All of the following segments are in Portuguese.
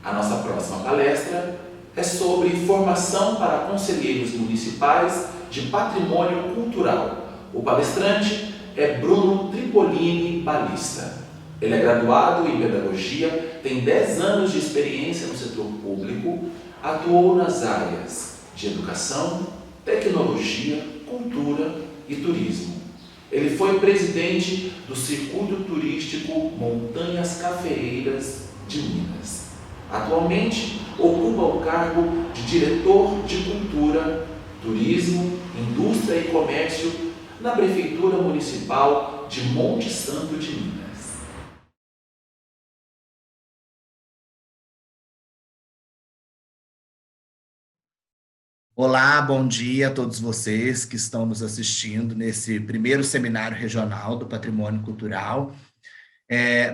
A nossa próxima palestra é sobre formação para conselheiros municipais de patrimônio cultural. O palestrante é Bruno Tripolini Balista. Ele é graduado em pedagogia, tem 10 anos de experiência no setor público, atuou nas áreas de educação, tecnologia, cultura e turismo. Ele foi presidente do Circuito Turístico Montanhas Cafeeiras de Minas. Atualmente, ocupa o cargo de diretor de Cultura, Turismo, Indústria e Comércio na Prefeitura Municipal de Monte Santo de Minas. Olá, bom dia a todos vocês que estão nos assistindo nesse primeiro seminário regional do Patrimônio Cultural.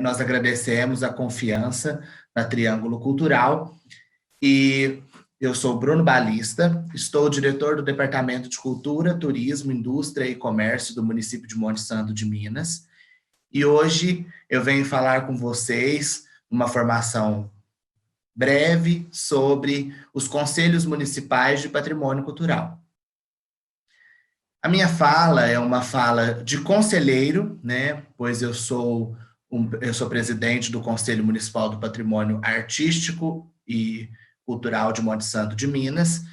Nós agradecemos a confiança da Triângulo Cultural e eu sou Bruno Balista, estou diretor do Departamento de Cultura, Turismo, Indústria e Comércio do município de Monte Santo de Minas e hoje eu venho falar com vocês uma formação breve sobre os conselhos municipais de patrimônio cultural. A minha fala é uma fala de conselheiro, né, pois eu sou presidente do Conselho Municipal do Patrimônio Artístico e Cultural de Monte Santo de Minas,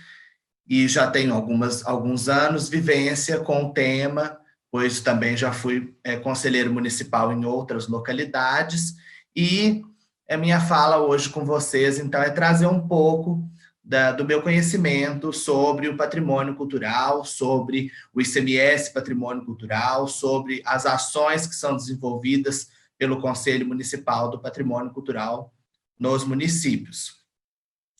e já tenho alguns anos vivência com o tema, pois também já fui conselheiro municipal em outras localidades, e a minha fala hoje com vocês, então, é trazer um pouco do meu conhecimento sobre o patrimônio cultural, sobre o ICMS Patrimônio Cultural, sobre as ações que são desenvolvidas pelo Conselho Municipal do Patrimônio Cultural nos municípios.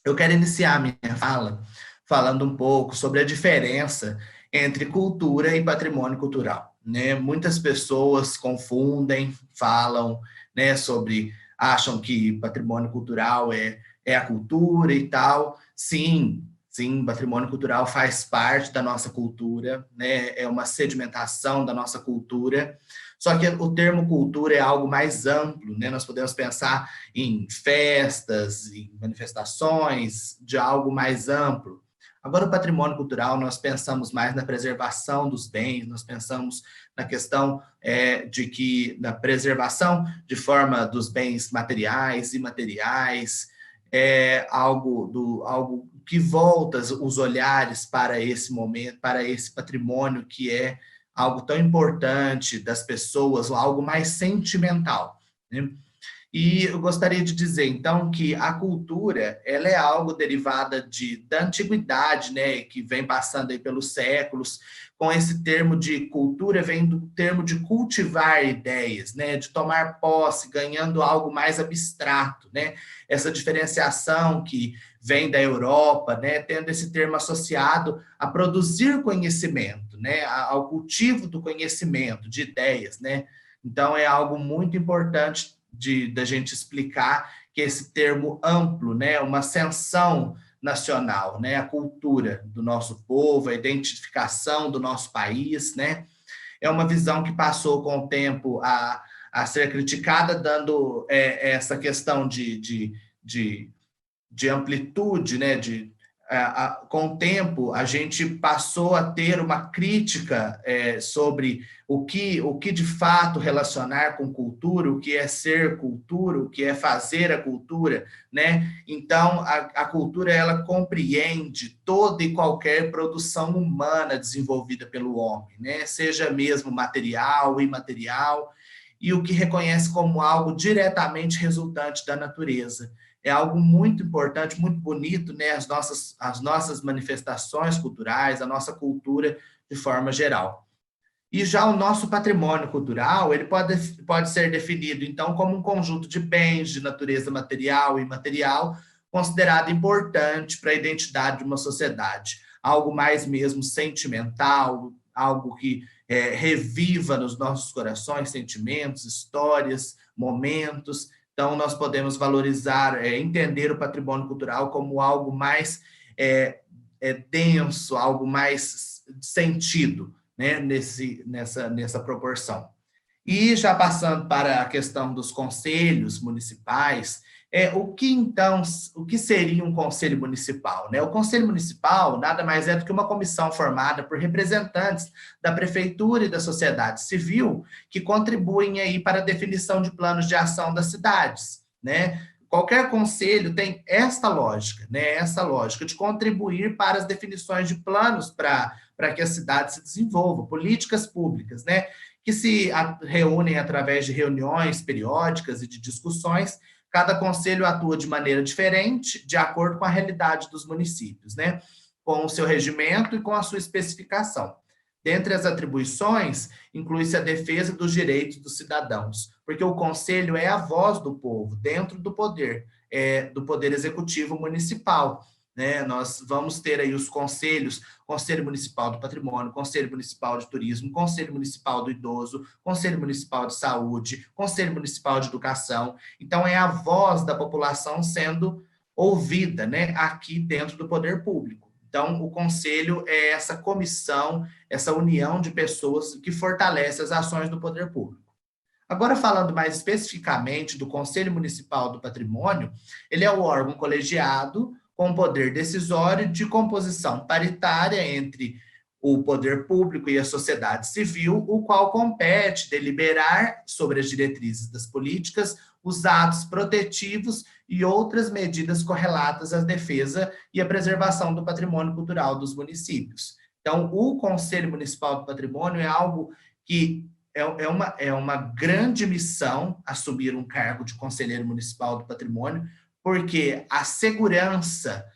Eu quero iniciar a minha fala falando um pouco sobre a diferença entre cultura e patrimônio cultural, né? Muitas pessoas confundem, falam, né, acham que patrimônio cultural é a cultura e tal. Sim, patrimônio cultural faz parte da nossa cultura, né? É uma sedimentação da nossa cultura. Só que o termo cultura é algo mais amplo, né? Nós podemos pensar em festas, em manifestações, de algo mais amplo. Agora, o patrimônio cultural, nós pensamos mais na preservação dos bens, nós pensamos na questão da preservação de forma dos bens materiais e imateriais, algo que volta os olhares para esse momento, para esse patrimônio que é algo tão importante das pessoas, algo mais sentimental, né? E eu gostaria de dizer, então, que a cultura, ela é algo derivada da antiguidade, né, que vem passando aí pelos séculos. Com esse termo de cultura, vem do termo de cultivar ideias, né, de tomar posse, ganhando algo mais abstrato, né? Essa diferenciação que vem da Europa, né, tendo esse termo associado a produzir conhecimento, né, ao cultivo do conhecimento, de ideias, né? Então, é algo muito importante da gente explicar que esse termo amplo, né, uma ascensão nacional, né, a cultura do nosso povo, a identificação do nosso país, né, é uma visão que passou com o tempo a ser criticada, dando essa questão de amplitude, né, com o tempo, a gente passou a ter uma crítica sobre o que de fato relacionar com cultura, o que é ser cultura, o que é fazer a cultura, né? Então, a cultura, ela compreende toda e qualquer produção humana desenvolvida pelo homem, né? Seja mesmo material, imaterial, e o que reconhece como algo diretamente resultante da natureza. É algo muito importante, muito bonito, né? As nossas manifestações culturais, a nossa cultura de forma geral. E já o nosso patrimônio cultural, ele pode ser definido, então, como um conjunto de bens de natureza material e imaterial, considerado importante para a identidade de uma sociedade. Algo mais mesmo sentimental, algo que reviva nos nossos corações sentimentos, histórias, momentos. Então, nós podemos valorizar, entender o patrimônio cultural como algo mais denso, algo mais sentido, né, nessa proporção. E já passando para a questão dos conselhos municipais, O que seria um conselho municipal, né? O conselho municipal nada mais é do que uma comissão formada por representantes da prefeitura e da sociedade civil que contribuem aí para a definição de planos de ação das cidades, né? Qualquer conselho tem esta lógica, né? Essa lógica de contribuir para as definições de planos para que a cidade se desenvolva, políticas públicas, né? Que se reúnem através de reuniões periódicas e de discussões. Cada conselho atua de maneira diferente, de acordo com a realidade dos municípios, né? Com o seu regimento e com a sua especificação. Dentre as atribuições, inclui-se a defesa dos direitos dos cidadãos, porque o conselho é a voz do povo dentro do poder executivo municipal, né? Nós vamos ter aí os conselhos, Conselho Municipal do Patrimônio, Conselho Municipal de Turismo, Conselho Municipal do Idoso, Conselho Municipal de Saúde, Conselho Municipal de Educação. Então, é a voz da população sendo ouvida, né, aqui dentro do poder público. Então, o conselho é essa comissão, essa união de pessoas que fortalece as ações do poder público. Agora, falando mais especificamente do Conselho Municipal do Patrimônio, ele é o órgão colegiado com poder decisório de composição paritária entre o poder público e a sociedade civil, o qual compete deliberar sobre as diretrizes das políticas, os atos protetivos e outras medidas correlatas à defesa e à preservação do patrimônio cultural dos municípios. Então, o Conselho Municipal do Patrimônio é algo que é uma grande missão assumir um cargo de conselheiro municipal do patrimônio, porque a segurança,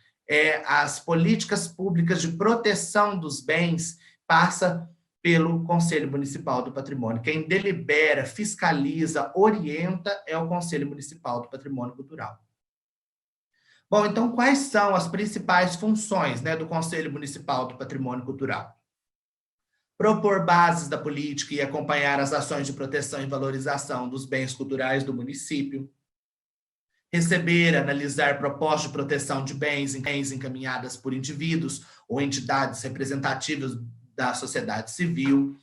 as políticas públicas de proteção dos bens passa pelo Conselho Municipal do Patrimônio. Quem delibera, fiscaliza, orienta é o Conselho Municipal do Patrimônio Cultural. Bom, então quais são as principais funções, né, do Conselho Municipal do Patrimônio Cultural? Propor bases da política e acompanhar as ações de proteção e valorização dos bens culturais do município. Receber, analisar propostas de proteção de bens encaminhadas por indivíduos ou entidades representativas da sociedade civil.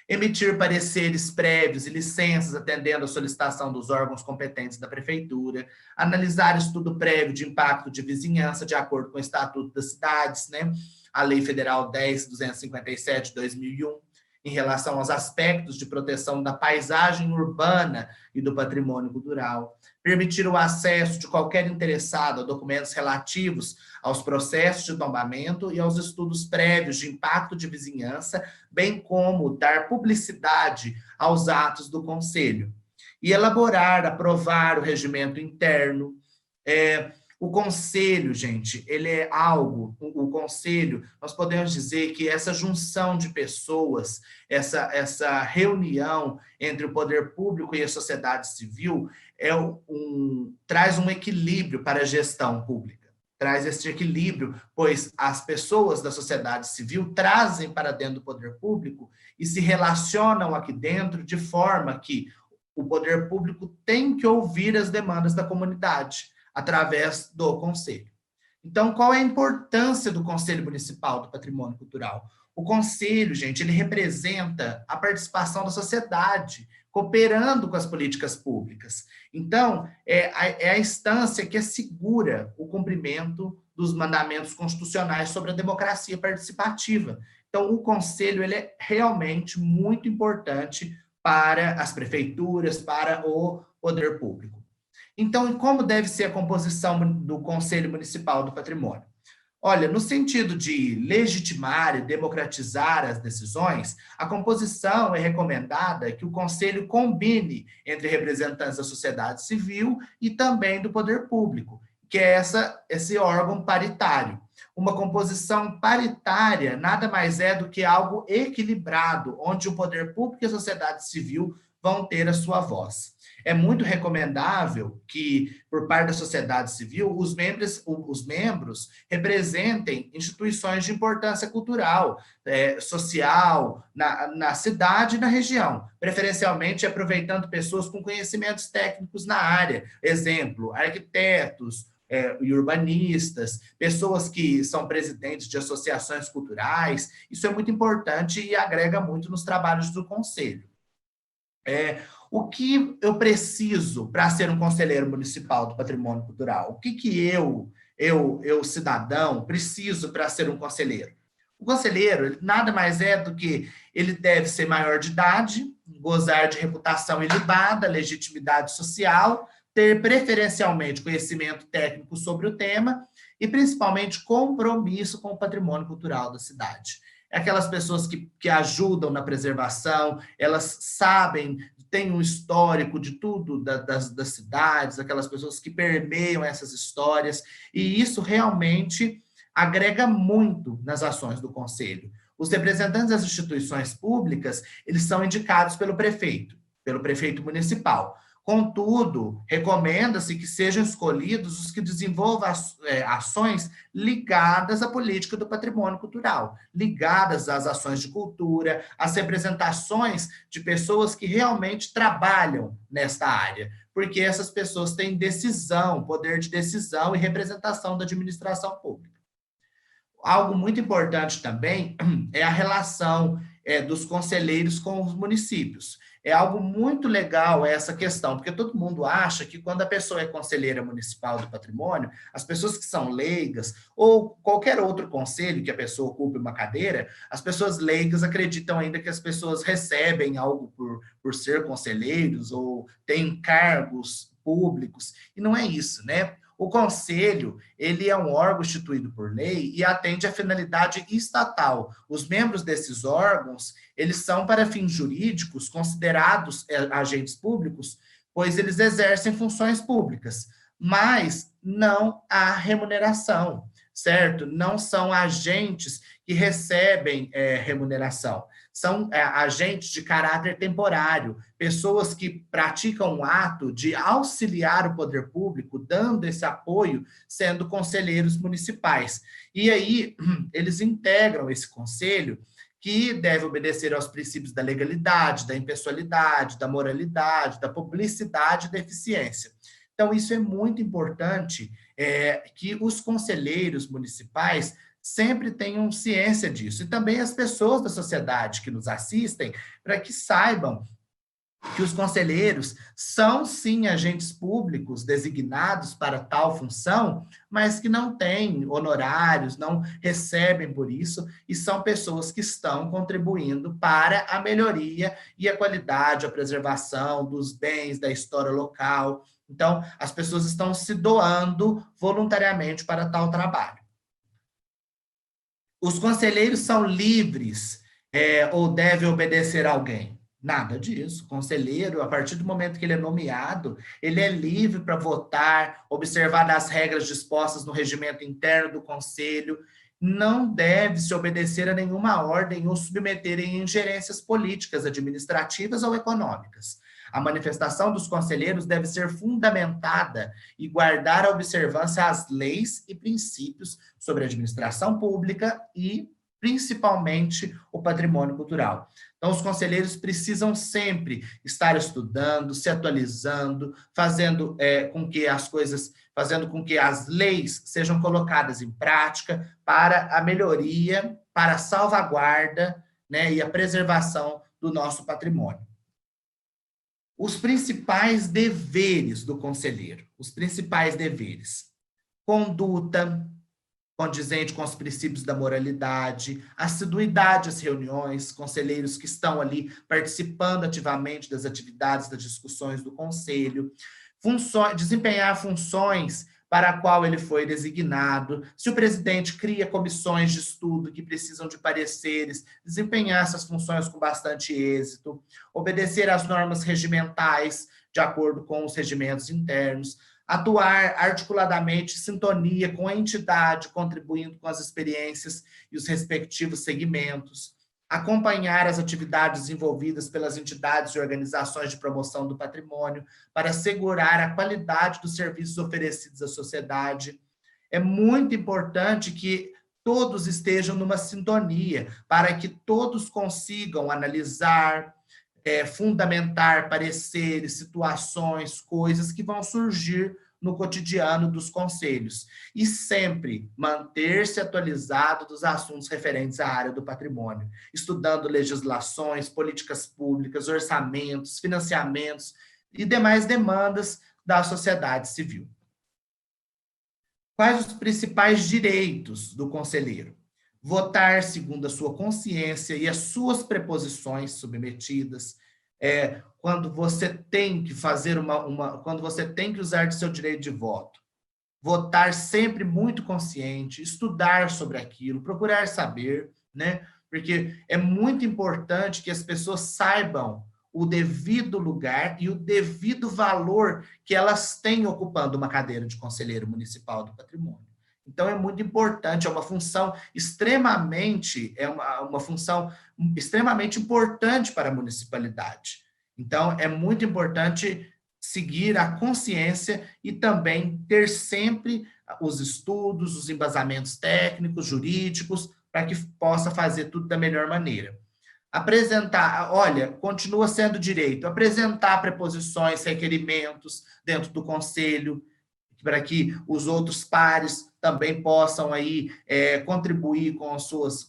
Emitir pareceres prévios e licenças atendendo à solicitação dos órgãos competentes da prefeitura. Analisar estudo prévio de impacto de vizinhança de acordo com o Estatuto das Cidades, né? A Lei Federal 10.257 de 2001, em relação aos aspectos de proteção da paisagem urbana e do patrimônio cultural. Permitir o acesso de qualquer interessado a documentos relativos aos processos de tombamento e aos estudos prévios de impacto de vizinhança, bem como dar publicidade aos atos do Conselho. E elaborar, aprovar o regimento interno. O Conselho, gente, ele é algo, o Conselho, nós podemos dizer que essa junção de pessoas, essa reunião entre o poder público e a sociedade civil traz um equilíbrio para a gestão pública. Traz esse equilíbrio, pois as pessoas da sociedade civil trazem para dentro do poder público e se relacionam aqui dentro de forma que o poder público tem que ouvir as demandas da comunidade através do Conselho. Então, qual é a importância do Conselho Municipal do Patrimônio Cultural? O Conselho, gente, ele representa a participação da sociedade, cooperando com as políticas públicas. Então, é a instância que assegura o cumprimento dos mandamentos constitucionais sobre a democracia participativa. Então, o Conselho ele é realmente muito importante para as prefeituras, para o poder público. Então, como deve ser a composição do Conselho Municipal do Patrimônio? Olha, no sentido de legitimar e democratizar as decisões, a composição é recomendada que o Conselho combine entre representantes da sociedade civil e também do poder público, que é esse órgão paritário. Uma composição paritária nada mais é do que algo equilibrado, onde o poder público e a sociedade civil vão ter a sua voz. É muito recomendável que, por parte da sociedade civil, os membros representem instituições de importância cultural, social, na cidade e na região, preferencialmente aproveitando pessoas com conhecimentos técnicos na área, exemplo, arquitetos, e urbanistas, pessoas que são presidentes de associações culturais. Isso é muito importante e agrega muito nos trabalhos do Conselho. O que eu preciso para ser um conselheiro municipal do patrimônio cultural? O que eu, cidadão, preciso para ser um conselheiro? O conselheiro, ele nada mais é do que ele deve ser maior de idade, gozar de reputação ilibada, legitimidade social, ter preferencialmente conhecimento técnico sobre o tema e, principalmente, compromisso com o patrimônio cultural da cidade. É aquelas pessoas que ajudam na preservação, elas sabem, têm um histórico de tudo das cidades, aquelas pessoas que permeiam essas histórias, e isso realmente agrega muito nas ações do Conselho. Os representantes das instituições públicas, eles são indicados pelo prefeito municipal. Contudo, recomenda-se que sejam escolhidos os que desenvolvam ações ligadas à política do patrimônio cultural, ligadas às ações de cultura, às representações de pessoas que realmente trabalham nesta área, porque essas pessoas têm decisão, poder de decisão e representação da administração pública. Algo muito importante também é a relação dos conselheiros com os municípios. É algo muito legal essa questão, porque todo mundo acha que quando a pessoa é conselheira municipal do patrimônio, as pessoas que são leigas, ou qualquer outro conselho que a pessoa ocupe uma cadeira, as pessoas leigas acreditam ainda que as pessoas recebem algo por ser conselheiros, ou têm cargos públicos, e não é isso, né? O conselho, ele é um órgão instituído por lei e atende à finalidade estatal. Os membros desses órgãos, eles são para fins jurídicos considerados agentes públicos, pois eles exercem funções públicas, mas não há remuneração, certo? Não são agentes que recebem remuneração. São agentes de caráter temporário, pessoas que praticam um ato de auxiliar o poder público, dando esse apoio, sendo conselheiros municipais. E aí, eles integram esse conselho, que deve obedecer aos princípios da legalidade, da impessoalidade, da moralidade, da publicidade e da eficiência. Então, isso é muito importante, que os conselheiros municipais sempre tenham ciência disso. E também as pessoas da sociedade que nos assistem, para que saibam que os conselheiros são, sim, agentes públicos designados para tal função, mas que não têm honorários, não recebem por isso, e são pessoas que estão contribuindo para a melhoria e a qualidade, a preservação dos bens, da história local. Então, as pessoas estão se doando voluntariamente para tal trabalho. Os conselheiros são livres ou devem obedecer a alguém? Nada disso. O conselheiro, a partir do momento que ele é nomeado, ele é livre para votar, observar as regras dispostas no regimento interno do conselho, não deve se obedecer a nenhuma ordem ou submeter em ingerências políticas, administrativas ou econômicas. A manifestação dos conselheiros deve ser fundamentada e guardar a observância às leis e princípios sobre a administração pública e, principalmente, o patrimônio cultural. Então, os conselheiros precisam sempre estar estudando, se atualizando, fazendo com que as leis sejam colocadas em prática para a melhoria, para a salvaguarda, né, e a preservação do nosso patrimônio. Os principais deveres do conselheiro, os principais deveres: conduta condizente com os princípios da moralidade, assiduidade às reuniões, conselheiros que estão ali participando ativamente das atividades, das discussões do conselho, desempenhar funções para a qual ele foi designado. Se o presidente cria comissões de estudo que precisam de pareceres, desempenhar essas funções com bastante êxito, obedecer às normas regimentais de acordo com os regimentos internos, atuar articuladamente em sintonia com a entidade, contribuindo com as experiências e os respectivos segmentos, acompanhar as atividades desenvolvidas pelas entidades e organizações de promoção do patrimônio para assegurar a qualidade dos serviços oferecidos à sociedade. É muito importante que todos estejam numa sintonia, para que todos consigam analisar, fundamentar pareceres, situações, coisas que vão surgir no cotidiano dos conselhos. E sempre manter-se atualizado dos assuntos referentes à área do patrimônio, estudando legislações, políticas públicas, orçamentos, financiamentos e demais demandas da sociedade civil. Quais os principais direitos do conselheiro? Votar segundo a sua consciência e as suas preposições submetidas. Quando você tem que fazer quando você tem que usar de seu direito de voto. Votar sempre muito consciente, estudar sobre aquilo, procurar saber, né? Porque é muito importante que as pessoas saibam o devido lugar e o devido valor que elas têm ocupando uma cadeira de conselheiro municipal do patrimônio. Então, é muito importante, é uma função extremamente importante para a municipalidade. Então, é muito importante seguir a consciência e também ter sempre os estudos, os embasamentos técnicos, jurídicos, para que possa fazer tudo da melhor maneira. Continua sendo direito, apresentar preposições, requerimentos dentro do conselho, para que os outros pares também possam aí contribuir com seus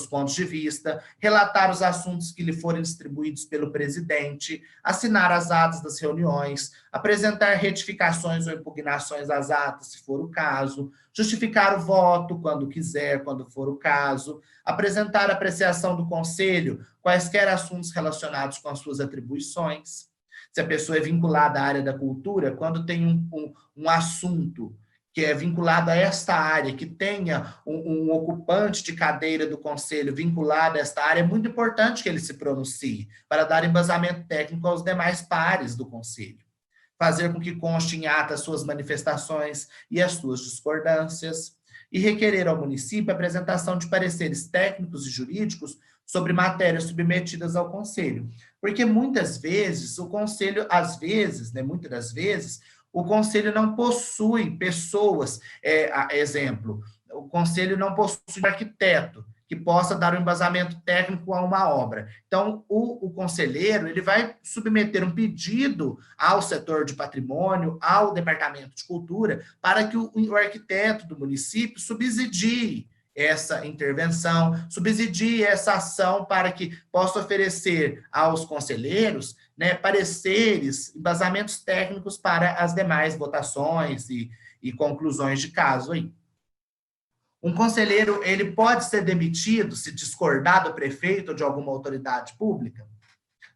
pontos de vista, relatar os assuntos que lhe forem distribuídos pelo presidente, assinar as atas das reuniões, apresentar retificações ou impugnações às atas, se for o caso, justificar o voto quando quiser, quando for o caso, apresentar a apreciação do conselho, quaisquer assuntos relacionados com as suas atribuições. Se a pessoa é vinculada à área da cultura, quando tem um assunto que é vinculado a esta área, que tenha um ocupante de cadeira do conselho vinculado a esta área, é muito importante que ele se pronuncie, para dar embasamento técnico aos demais pares do conselho. Fazer com que conste em ata as suas manifestações e as suas discordâncias, e requerer ao município a apresentação de pareceres técnicos e jurídicos sobre matérias submetidas ao conselho. Porque muitas vezes o conselho, muitas das vezes, o conselho não possui pessoas, exemplo, o conselho não possui um arquiteto que possa dar um embasamento técnico a uma obra. Então, o conselheiro ele vai submeter um pedido ao setor de patrimônio, ao departamento de cultura, para que o arquiteto do município subsidie essa intervenção, subsidie essa ação para que possa oferecer aos conselheiros, né, pareceres, embasamentos técnicos para as demais votações e conclusões de caso aí. Um conselheiro, ele pode ser demitido se discordar do prefeito ou de alguma autoridade pública?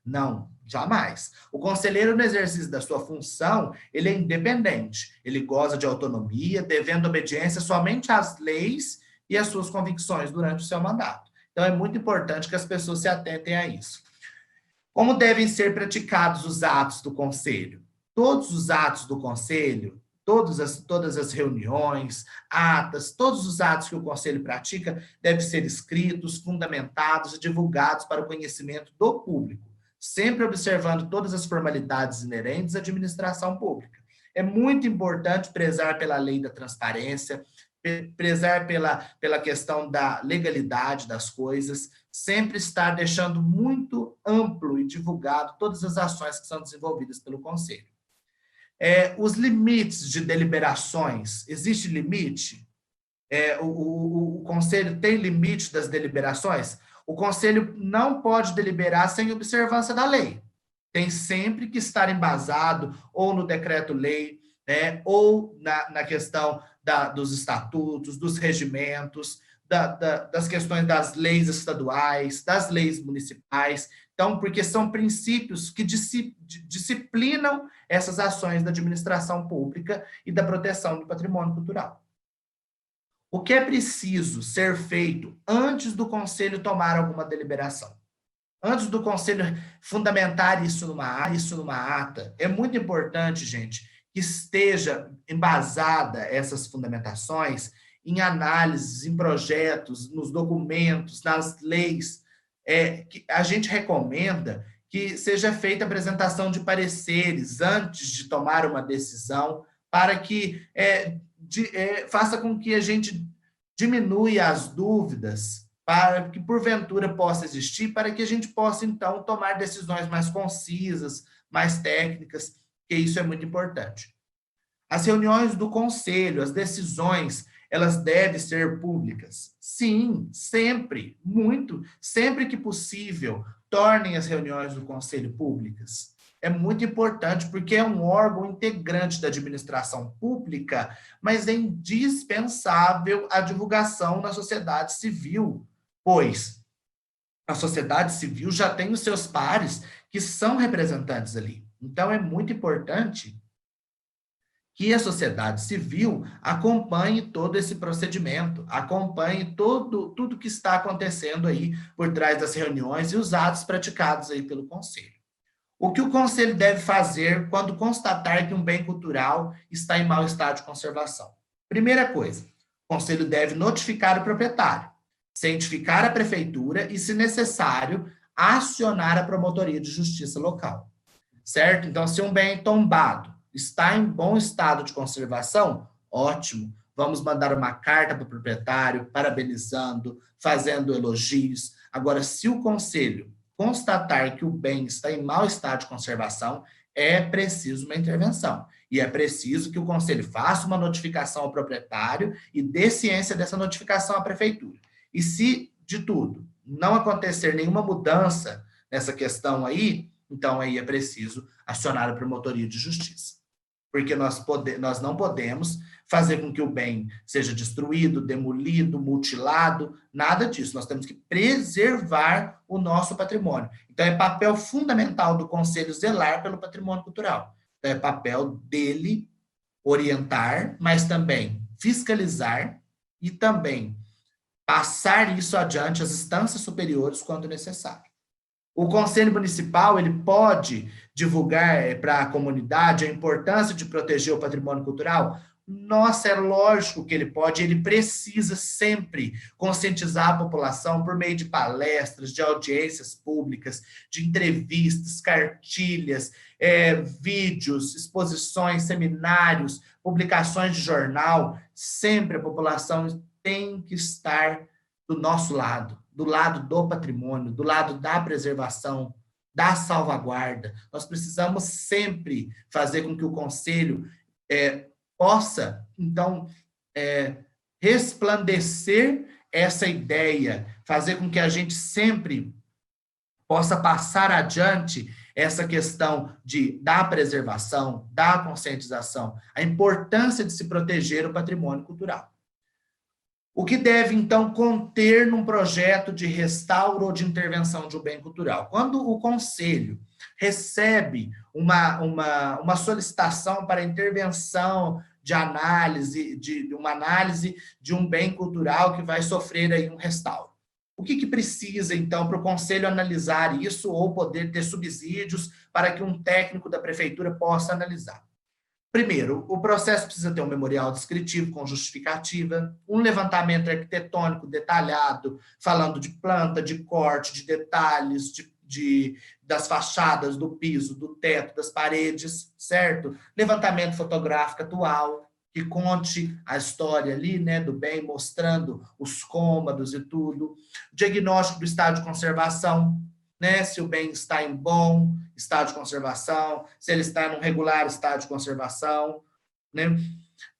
Não, jamais. O conselheiro, no exercício da sua função, ele é independente, ele goza de autonomia, devendo obediência somente às leis e às suas convicções durante o seu mandato. Então, é muito importante que as pessoas se atentem a isso. Como devem ser praticados os atos do conselho? Todos os atos do conselho, todas as reuniões, atas, todos os atos que o conselho pratica devem ser escritos, fundamentados e divulgados para o conhecimento do público, sempre observando todas as formalidades inerentes à administração pública. É muito importante prezar pela lei da transparência, prezar pela questão da legalidade das coisas, sempre estar deixando muito amplo e divulgado todas as ações que são desenvolvidas pelo Conselho. Os limites de deliberações, existe limite? O Conselho tem limite das deliberações? O Conselho não pode deliberar sem observância da lei. Tem sempre que estar embasado ou no decreto-lei, né, ou na questão dos estatutos, dos regimentos, das questões das leis estaduais, das leis municipais. Então, porque são princípios que disciplinam essas ações da administração pública e da proteção do patrimônio cultural. O que é preciso ser feito antes do Conselho tomar alguma deliberação? Antes do Conselho fundamentar isso numa ata, é muito importante, gente, que esteja embasada essas fundamentações em análises, em projetos, nos documentos, nas leis. Que a gente recomenda que seja feita a apresentação de pareceres antes de tomar uma decisão, para que faça com que a gente diminua as dúvidas, para que porventura possa existir, para que a gente possa, então, tomar decisões mais concisas, mais técnicas, que isso é muito importante. As reuniões do conselho, as decisões, elas devem ser públicas? Sim, sempre, muito, sempre que possível, tornem as reuniões do conselho públicas. É muito importante, porque é um órgão integrante da administração pública, mas é indispensável a divulgação na sociedade civil, pois a sociedade civil já tem os seus pares que são representantes ali. Então, é muito importante que a sociedade civil acompanhe todo esse procedimento, acompanhe tudo que está acontecendo aí por trás das reuniões e os atos praticados aí pelo Conselho. O que o Conselho deve fazer quando constatar que um bem cultural está em mau estado de conservação? Primeira coisa, o Conselho deve notificar o proprietário, cientificar a prefeitura e, se necessário, acionar a promotoria de justiça local. Certo? Então, se um bem tombado está em bom estado de conservação, ótimo. Vamos mandar uma carta para o proprietário, parabenizando, fazendo elogios. Agora, se o conselho constatar que o bem está em mau estado de conservação, é preciso uma intervenção. E é preciso que o conselho faça uma notificação ao proprietário e dê ciência dessa notificação à prefeitura. E se, de tudo, não acontecer nenhuma mudança nessa questão aí, então aí é preciso acionar a promotoria de justiça. Porque nós não podemos fazer com que o bem seja destruído, demolido, mutilado, nada disso. Nós temos que preservar o nosso patrimônio. Então, é papel fundamental do Conselho zelar pelo patrimônio cultural. Então, é papel dele orientar, mas também fiscalizar e também passar isso adiante às instâncias superiores quando necessário. O Conselho Municipal ele pode divulgar para a comunidade a importância de proteger o patrimônio cultural? Nossa, é lógico que ele pode, ele precisa sempre conscientizar a população por meio de palestras, de audiências públicas, de entrevistas, cartilhas, vídeos, exposições, seminários, publicações de jornal. Sempre a população tem que estar do nosso lado, do lado do patrimônio, do lado da preservação, da salvaguarda. Nós precisamos sempre fazer com que o Conselho possa, então, resplandecer essa ideia, fazer com que a gente sempre possa passar adiante essa questão da preservação, da conscientização, a importância de se proteger o patrimônio cultural. O que deve, então, conter num projeto de restauro ou de intervenção de um bem cultural? Quando o Conselho recebe uma solicitação para intervenção de análise, uma análise de um bem cultural que vai sofrer aí um restauro. O que precisa, então, para o Conselho analisar isso ou poder ter subsídios para que um técnico da prefeitura possa analisar? Primeiro, o processo precisa ter um memorial descritivo com justificativa, um levantamento arquitetônico detalhado, falando de planta, de corte, de detalhes, das fachadas, do piso, do teto, das paredes, certo? Levantamento fotográfico atual, que conte a história ali, né, do bem, mostrando os cômodos e tudo. Diagnóstico do estado de conservação, né, se o bem está em bom estado de conservação, se ele está em um regular estado de conservação, né?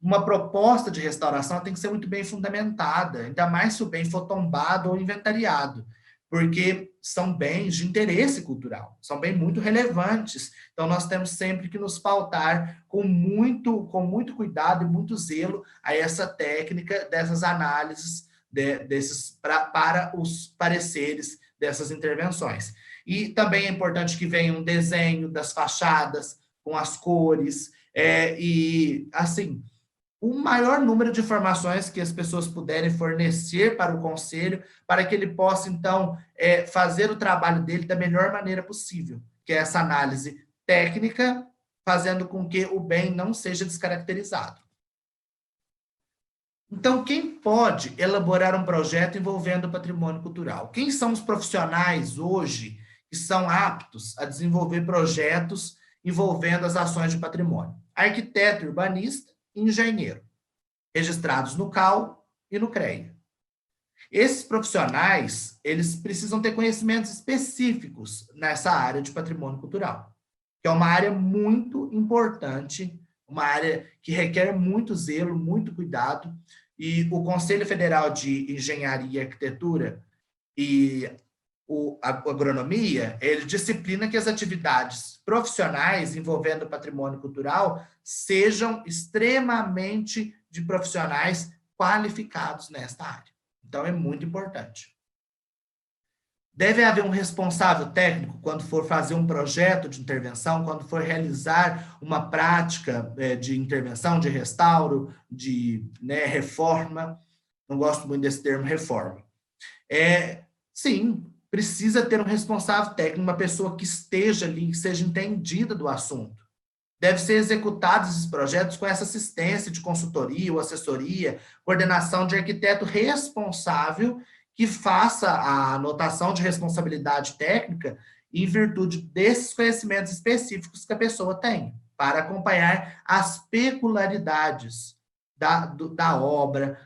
Uma proposta de restauração tem que ser muito bem fundamentada, ainda mais se o bem for tombado ou inventariado, porque são bens de interesse cultural, são bens muito relevantes. Então, nós temos sempre que nos pautar com muito cuidado e muito zelo a essa técnica dessas análises, para os pareceres dessas intervenções. E também é importante que venha um desenho das fachadas com as cores, e assim, o maior número de informações que as pessoas puderem fornecer para o Conselho, para que ele possa, então, fazer o trabalho dele da melhor maneira possível, que é essa análise técnica, fazendo com que o bem não seja descaracterizado. Então, quem pode elaborar um projeto envolvendo o patrimônio cultural? Quem são os profissionais hoje que são aptos a desenvolver projetos envolvendo as ações de patrimônio? Arquiteto, urbanista e engenheiro, registrados no CAU e no CREA. Esses profissionais, eles precisam ter conhecimentos específicos nessa área de patrimônio cultural, que é uma área muito importante, uma área que requer muito zelo, muito cuidado, e o Conselho Federal de Engenharia e Arquitetura e a agronomia, ele disciplina que as atividades profissionais envolvendo o patrimônio cultural sejam extremamente de profissionais qualificados nesta área. Então, é muito importante. Deve haver um responsável técnico quando for fazer um projeto de intervenção, quando for realizar uma prática de intervenção, de restauro, de reforma. Não gosto muito desse termo, reforma. Sim, precisa ter um responsável técnico, uma pessoa que esteja ali, que seja entendida do assunto. Deve ser executados esses projetos com essa assistência de consultoria ou assessoria, coordenação de arquiteto responsável que faça a anotação de responsabilidade técnica em virtude desses conhecimentos específicos que a pessoa tem, para acompanhar as peculiaridades da obra,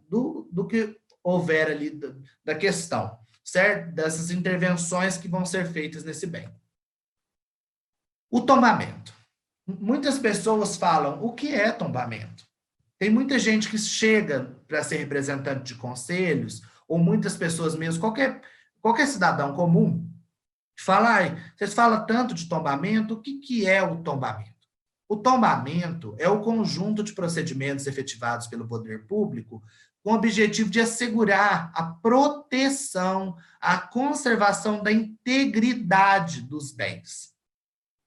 do que houver ali da questão, certo? Dessas intervenções que vão ser feitas nesse bem. O tombamento. Muitas pessoas falam, o que é tombamento? Tem muita gente que chega para ser representante de conselhos, ou muitas pessoas mesmo, qualquer cidadão comum, fala, vocês falam tanto de tombamento, o que é o tombamento? O tombamento é o conjunto de procedimentos efetivados pelo poder público com o objetivo de assegurar a proteção, a conservação da integridade dos bens.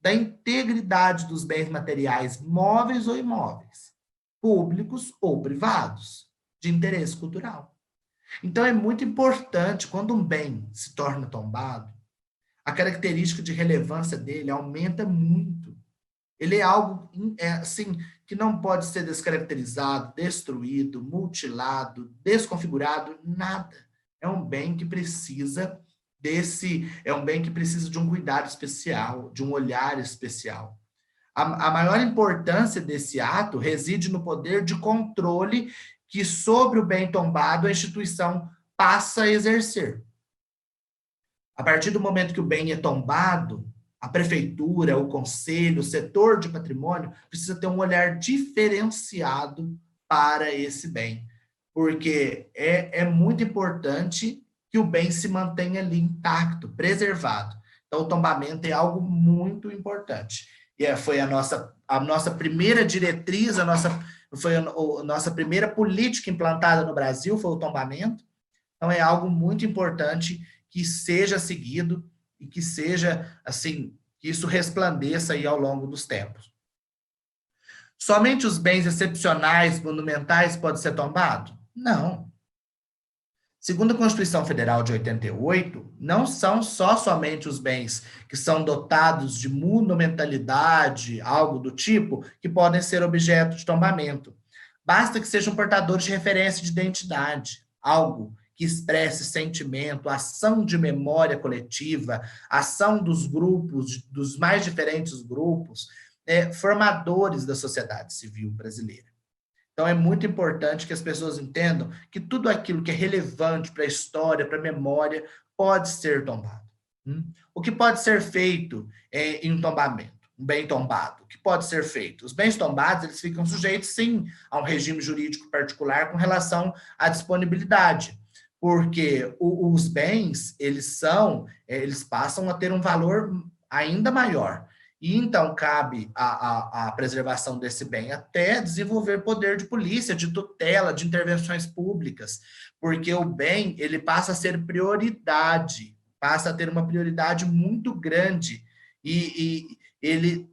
Da integridade dos bens materiais móveis ou imóveis, públicos ou privados, de interesse cultural. Então, é muito importante, quando um bem se torna tombado, a característica de relevância dele aumenta muito. Ele é algo assim, que não pode ser descaracterizado, destruído, mutilado, desconfigurado, nada. É um bem que precisa de um cuidado especial, de um olhar especial. A maior importância desse ato reside no poder de controle que sobre o bem tombado a instituição passa a exercer. A partir do momento que o bem é tombado, a prefeitura, o conselho, o setor de patrimônio precisa ter um olhar diferenciado para esse bem, porque é muito importante que o bem se mantenha ali intacto, preservado. Então, o tombamento é algo muito importante. E foi a nossa primeira diretriz, foi a nossa primeira política implantada no Brasil, foi o tombamento. Então, é algo muito importante que seja seguido e que seja, assim, que isso resplandeça aí ao longo dos tempos. Somente os bens excepcionais, monumentais, podem ser tombados? Não. Segundo a Constituição Federal de 88, não são somente os bens que são dotados de monumentalidade, algo do tipo, que podem ser objeto de tombamento. Basta que sejam portadores de referência de identidade, algo que expresse sentimento, ação de memória coletiva, ação dos grupos, dos mais diferentes grupos, formadores da sociedade civil brasileira. Então, é muito importante que as pessoas entendam que tudo aquilo que é relevante para a história, para a memória, pode ser tombado. O que pode ser feito em um tombamento? Um bem tombado. O que pode ser feito? Os bens tombados, eles ficam sujeitos, sim, a um regime jurídico particular com relação à disponibilidade, porque os bens, eles passam a ter um valor ainda maior. E então cabe a preservação desse bem até desenvolver poder de polícia, de tutela, de intervenções públicas, porque o bem, ele passa a ser prioridade, passa a ter uma prioridade muito grande e ele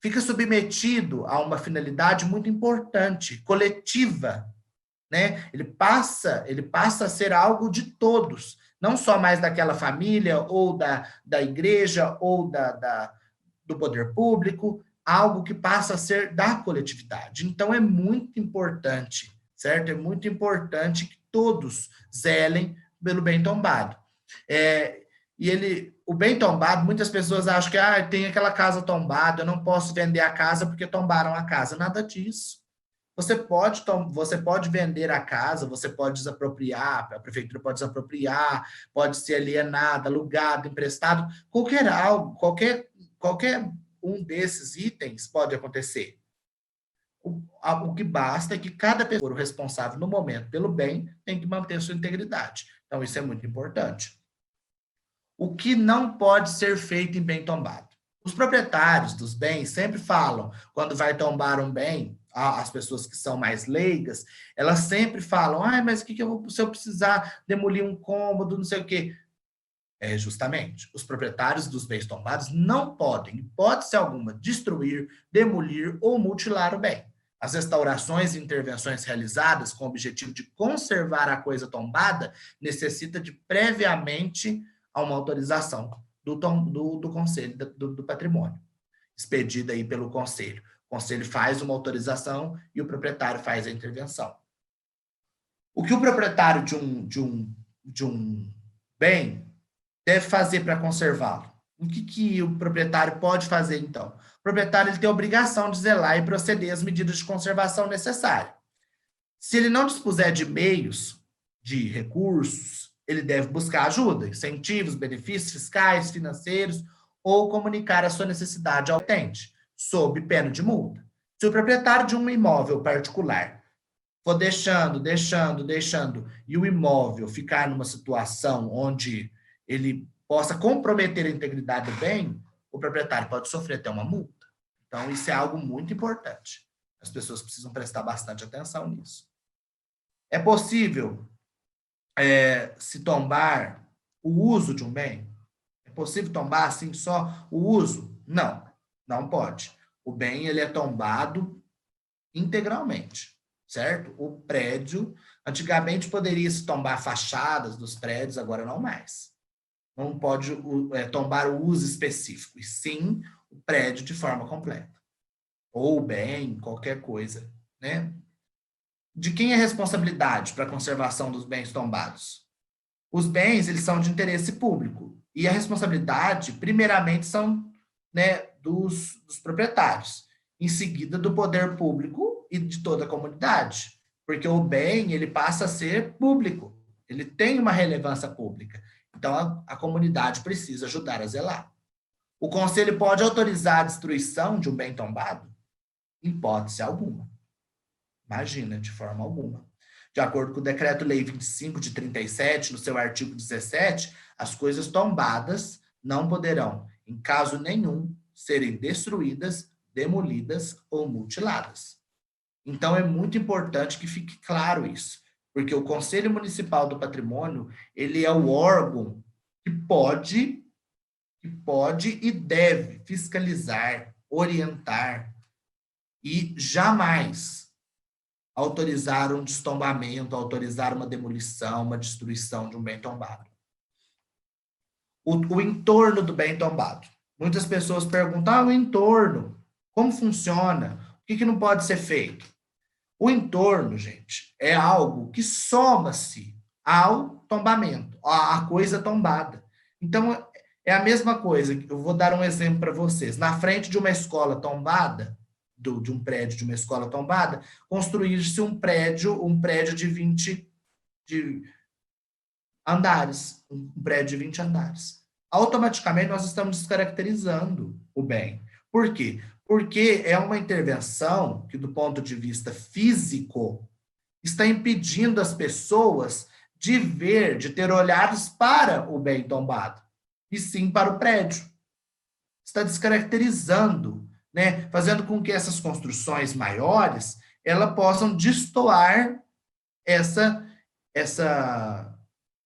fica submetido a uma finalidade muito importante, coletiva, né? Ele passa a ser algo de todos, não só mais daquela família ou da igreja ou do poder público, algo que passa a ser da coletividade. Então, é muito importante, certo? É muito importante que todos zelem pelo bem tombado. O bem tombado, muitas pessoas acham que tem aquela casa tombada, eu não posso vender a casa porque tombaram a casa. Nada disso. Você pode vender a casa, você pode desapropriar, a prefeitura pode desapropriar, pode ser alienada, alugado, emprestado, qualquer um desses itens pode acontecer. O que basta é que cada pessoa, o responsável no momento pelo bem, tem que manter sua integridade. Então, isso é muito importante. O que não pode ser feito em bem tombado? Os proprietários dos bens sempre falam, quando vai tombar um bem, as pessoas que são mais leigas, elas sempre falam, mas o que eu vou, se eu precisar demolir um cômodo, não sei o quê. Justamente, os proprietários dos bens tombados não podem, em hipótese alguma, destruir, demolir ou mutilar o bem. As restaurações e intervenções realizadas com o objetivo de conservar a coisa tombada necessita de previamente uma autorização do Conselho do Patrimônio, expedida aí pelo Conselho. O Conselho faz uma autorização e o proprietário faz a intervenção. O que o proprietário de um bem deve fazer para conservá-lo? O que o proprietário pode fazer, então? O proprietário ele tem a obrigação de zelar e proceder às medidas de conservação necessárias. Se ele não dispuser de meios, de recursos, ele deve buscar ajuda, incentivos, benefícios fiscais, financeiros, ou comunicar a sua necessidade ao utente, sob pena de multa. Se o proprietário de um imóvel particular for deixando, e o imóvel ficar numa situação onde ele possa comprometer a integridade do bem, o proprietário pode sofrer até uma multa. Então, isso é algo muito importante. As pessoas precisam prestar bastante atenção nisso. É possível se tombar o uso de um bem? É possível tombar, assim, só o uso? Não, não pode. O bem, ele é tombado integralmente, certo? O prédio, antigamente poderia se tombar fachadas dos prédios, agora não mais. Não pode tombar o uso específico, e sim o prédio de forma completa. Ou o bem, qualquer coisa, né? De quem é a responsabilidade para a conservação dos bens tombados? Os bens, eles são de interesse público, e a responsabilidade, primeiramente, são, né, dos proprietários, em seguida do poder público e de toda a comunidade, porque o bem, ele passa a ser público, ele tem uma relevância pública, então a comunidade precisa ajudar a zelar. O conselho pode autorizar a destruição de um bem tombado? Em hipótese alguma. Imagina, de forma alguma. De acordo com o Decreto-Lei 25 de 37, no seu artigo 17, as coisas tombadas não poderão, em caso nenhum, serem destruídas, demolidas ou mutiladas. Então, é muito importante que fique claro isso, porque o Conselho Municipal do Patrimônio, ele é o órgão que pode e deve fiscalizar, orientar e jamais autorizar um destombamento, autorizar uma demolição, uma destruição de um bem tombado. O entorno do bem tombado. Muitas pessoas perguntam, o entorno, como funciona? O que não pode ser feito? O entorno, gente, é algo que soma-se ao tombamento, à coisa tombada. Então, é a mesma coisa. Eu vou dar um exemplo para vocês. Na frente de uma escola tombada, de um prédio de uma escola tombada, construir-se um prédio de 20 andares, um prédio de 20 andares. Automaticamente, nós estamos descaracterizando o bem. Por quê? Porque é uma intervenção que, do ponto de vista físico, está impedindo as pessoas de ver, de ter olhares para o bem tombado, e sim para o prédio. Está descaracterizando, né? Fazendo com que essas construções maiores elas possam destoar essa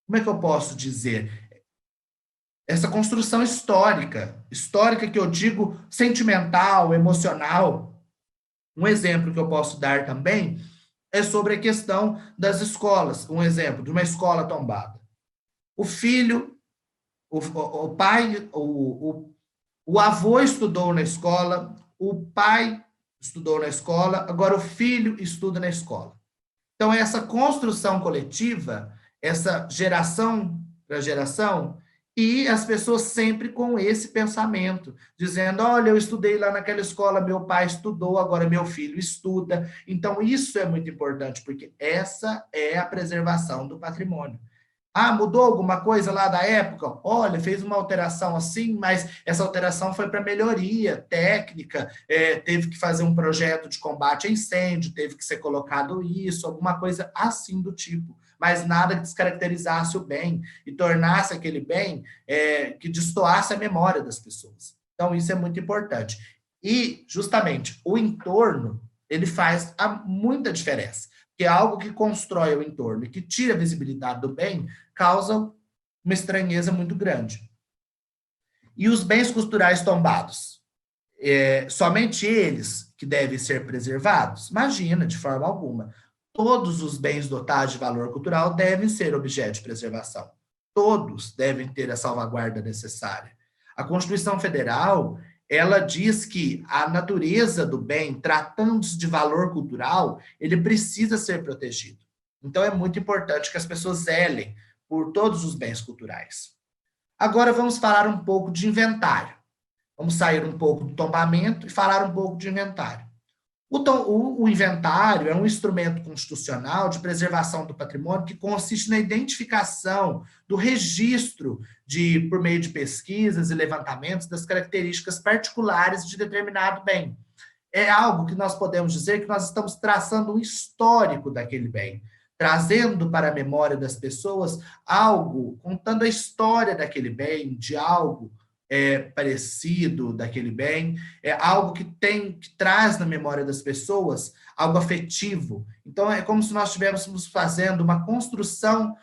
como é que eu posso dizer? Essa construção histórica que eu digo sentimental, emocional. Um exemplo que eu posso dar também é sobre a questão das escolas. Um exemplo de uma escola tombada. O filho, o pai, o avô estudou na escola, o pai estudou na escola, agora o filho estuda na escola. Então, essa construção coletiva, essa geração para geração, e as pessoas sempre com esse pensamento, dizendo, olha, eu estudei lá naquela escola, meu pai estudou, agora meu filho estuda. Então, isso é muito importante, porque essa é a preservação do patrimônio. Ah, mudou alguma coisa lá da época? Olha, fez uma alteração assim, mas essa alteração foi para melhoria técnica, teve que fazer um projeto de combate a incêndio, teve que ser colocado isso, alguma coisa assim do tipo. Mas nada que descaracterizasse o bem e tornasse aquele bem que destoasse a memória das pessoas. Então, isso é muito importante. E, justamente, o entorno, ele faz muita diferença, que é algo que constrói o entorno e que tira a visibilidade do bem, causa uma estranheza muito grande. E os bens culturais tombados? Somente eles que devem ser preservados? Imagina, de forma alguma. Todos os bens dotados de valor cultural devem ser objeto de preservação. Todos devem ter a salvaguarda necessária. A Constituição Federal, ela diz que a natureza do bem, tratando-se de valor cultural, ele precisa ser protegido. Então, é muito importante que as pessoas zelem por todos os bens culturais. Agora vamos falar um pouco de inventário. Vamos sair um pouco do tombamento e falar um pouco de inventário. O inventário é um instrumento constitucional de preservação do patrimônio que consiste na identificação do registro por meio de pesquisas e levantamentos das características particulares de determinado bem. É algo que nós podemos dizer que nós estamos traçando um histórico daquele bem, trazendo para a memória das pessoas algo, contando a história daquele bem, de algo parecido daquele bem, é algo que traz na memória das pessoas algo afetivo. Então, é como se nós estivéssemos fazendo uma construção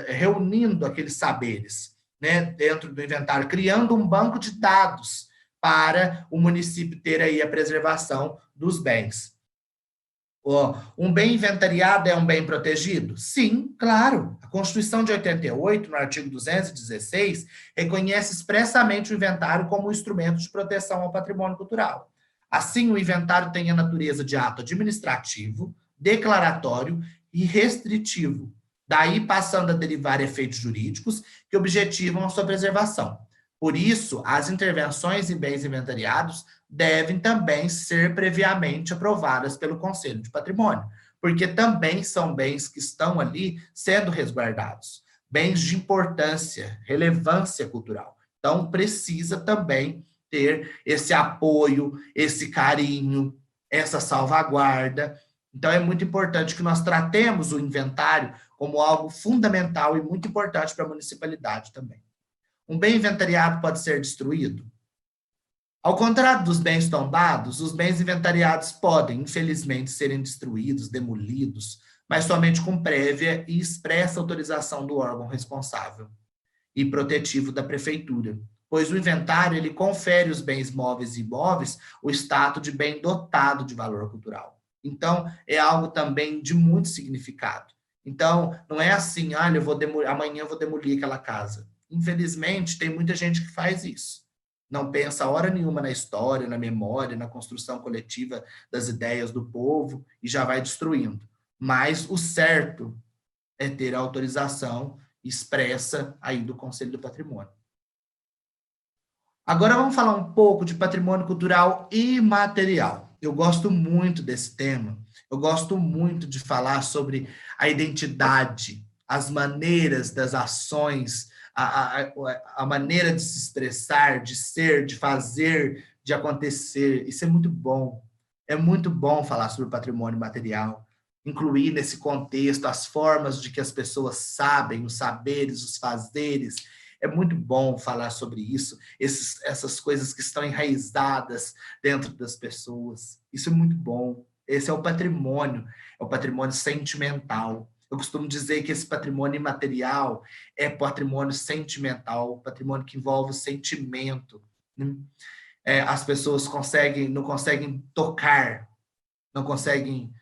reunindo aqueles saberes, né, dentro do inventário, criando um banco de dados para o município ter aí a preservação dos bens. Um bem inventariado é um bem protegido? Sim, claro. A Constituição de 88, no artigo 216, reconhece expressamente o inventário como um instrumento de proteção ao patrimônio cultural. Assim, o inventário tem a natureza de ato administrativo, declaratório e restritivo, daí passando a derivar efeitos jurídicos que objetivam a sua preservação. Por isso, as intervenções em bens inventariados devem também ser previamente aprovadas pelo Conselho de Patrimônio, porque também são bens que estão ali sendo resguardados, bens de importância, relevância cultural. Então, precisa também ter esse apoio, esse carinho, essa salvaguarda. Então, é muito importante que nós tratemos o inventário como algo fundamental e muito importante para a municipalidade também. Um bem inventariado pode ser destruído? Ao contrário dos bens tombados, os bens inventariados podem, infelizmente, serem destruídos, demolidos, mas somente com prévia e expressa autorização do órgão responsável e protetivo da prefeitura, pois o inventário ele confere aos bens móveis e imóveis o status de bem dotado de valor cultural. Então, é algo também de muito significado. Então, não é assim, olha, amanhã eu vou demolir aquela casa. Infelizmente, tem muita gente que faz isso. Não pensa hora nenhuma na história, na memória, na construção coletiva das ideias do povo e já vai destruindo. Mas o certo é ter a autorização expressa aí do Conselho do Patrimônio. Agora vamos falar um pouco de patrimônio cultural imaterial. Eu gosto muito desse tema. Eu gosto muito de falar sobre a identidade, as maneiras das ações, a maneira de se expressar, de ser, de fazer, de acontecer. Isso é muito bom. É muito bom falar sobre o patrimônio material, incluir nesse contexto as formas de que as pessoas sabem, os saberes, os fazeres. É muito bom falar sobre isso, essas coisas que estão enraizadas dentro das pessoas. Isso é muito bom. Esse é o patrimônio sentimental. Eu costumo dizer que esse patrimônio imaterial é patrimônio sentimental, patrimônio que envolve o sentimento. Né? As pessoas não conseguem tocar, não conseguem...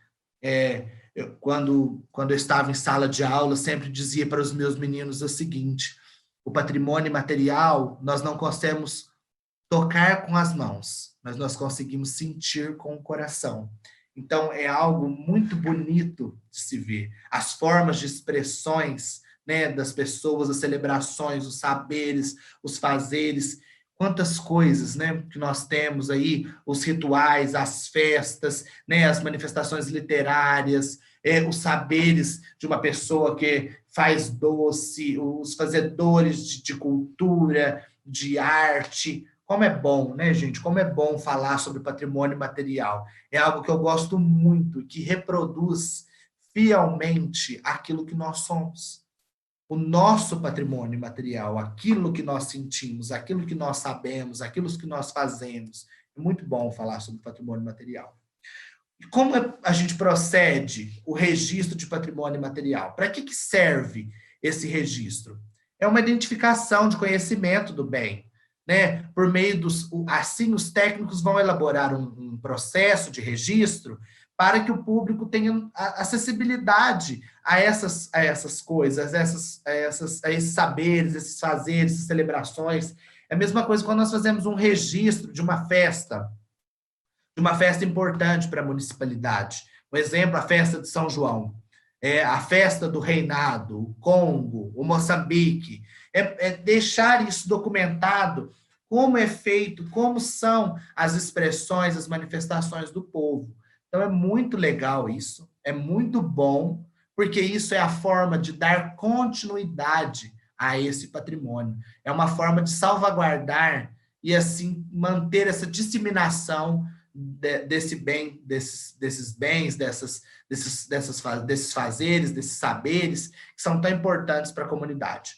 Quando eu estava em sala de aula, eu sempre dizia para os meus meninos o seguinte: o patrimônio imaterial, nós não conseguimos tocar com as mãos, mas nós conseguimos sentir com o coração. Então, é algo muito bonito de se ver. As formas de expressões, né, das pessoas, as celebrações, os saberes, os fazeres, quantas coisas, né, que nós temos aí, os rituais, as festas, né, as manifestações literárias, os saberes de uma pessoa que faz doce, os fazedores de cultura, de arte. Como é bom, né, gente? Como é bom falar sobre patrimônio material. É algo que eu gosto muito, que reproduz fielmente aquilo que nós somos. O nosso patrimônio material, aquilo que nós sentimos, aquilo que nós sabemos, aquilo que nós fazemos. É muito bom falar sobre patrimônio material. E como a gente procede o registro de patrimônio material? Para que serve esse registro? É uma identificação de conhecimento do bem, né? Por meio dos, assim, os técnicos vão elaborar um processo de registro para que o público tenha acessibilidade a essas coisas, a esses saberes, esses fazeres, essas celebrações. É a mesma coisa quando nós fazemos um registro de uma festa importante para a municipalidade. Por exemplo, a festa de São João, a festa do Reinado, o Congo, o Moçambique. É deixar isso documentado, como é feito, como são as expressões, as manifestações do povo. Então, é muito legal isso, é muito bom, porque isso é a forma de dar continuidade a esse patrimônio. É uma forma de salvaguardar e, assim, manter essa disseminação desse bem, desses bens, desses fazeres, desses saberes, que são tão importantes para a comunidade.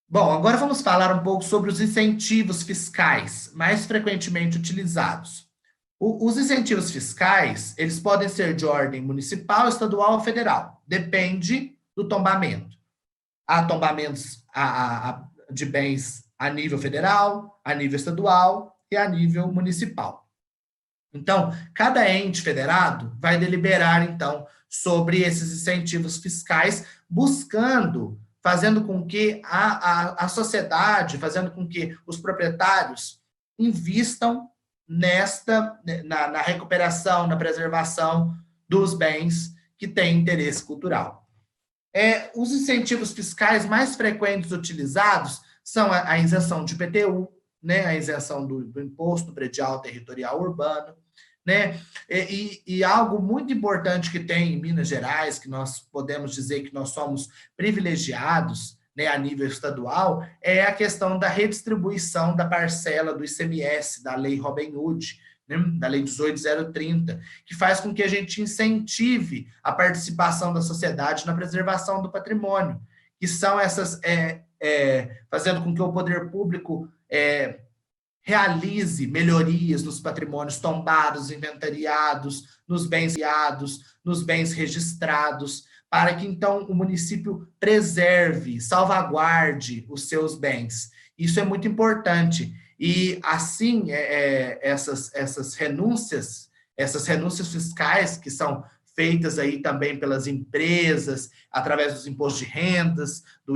Bom, agora vamos falar um pouco sobre os incentivos fiscais mais frequentemente utilizados. Os incentivos fiscais, eles podem ser de ordem municipal, estadual ou federal. Depende do tombamento. Há tombamentos de bens a nível federal, a nível estadual e a nível municipal. Então, cada ente federado vai deliberar, então, sobre esses incentivos fiscais, fazendo com que a sociedade, fazendo com que os proprietários invistam na recuperação, na preservação dos bens que têm interesse cultural. Os incentivos fiscais mais frequentes utilizados são a isenção de IPTU, né, a isenção do Imposto Predial Territorial Urbano, né, e algo muito importante que tem em Minas Gerais, que nós podemos dizer que nós somos privilegiados, né, a nível estadual, é a questão da redistribuição da parcela do ICMS, da Lei Robin Hood, né, da Lei 18.030, que faz com que a gente incentive a participação da sociedade na preservação do patrimônio, que são essas, fazendo com que o poder público realize melhorias nos patrimônios tombados, inventariados, nos bens registrados, para que, então, o município preserve, salvaguarde os seus bens. Isso é muito importante. E, assim, essas renúncias fiscais, que são feitas aí também pelas empresas, através dos impostos de rendas, do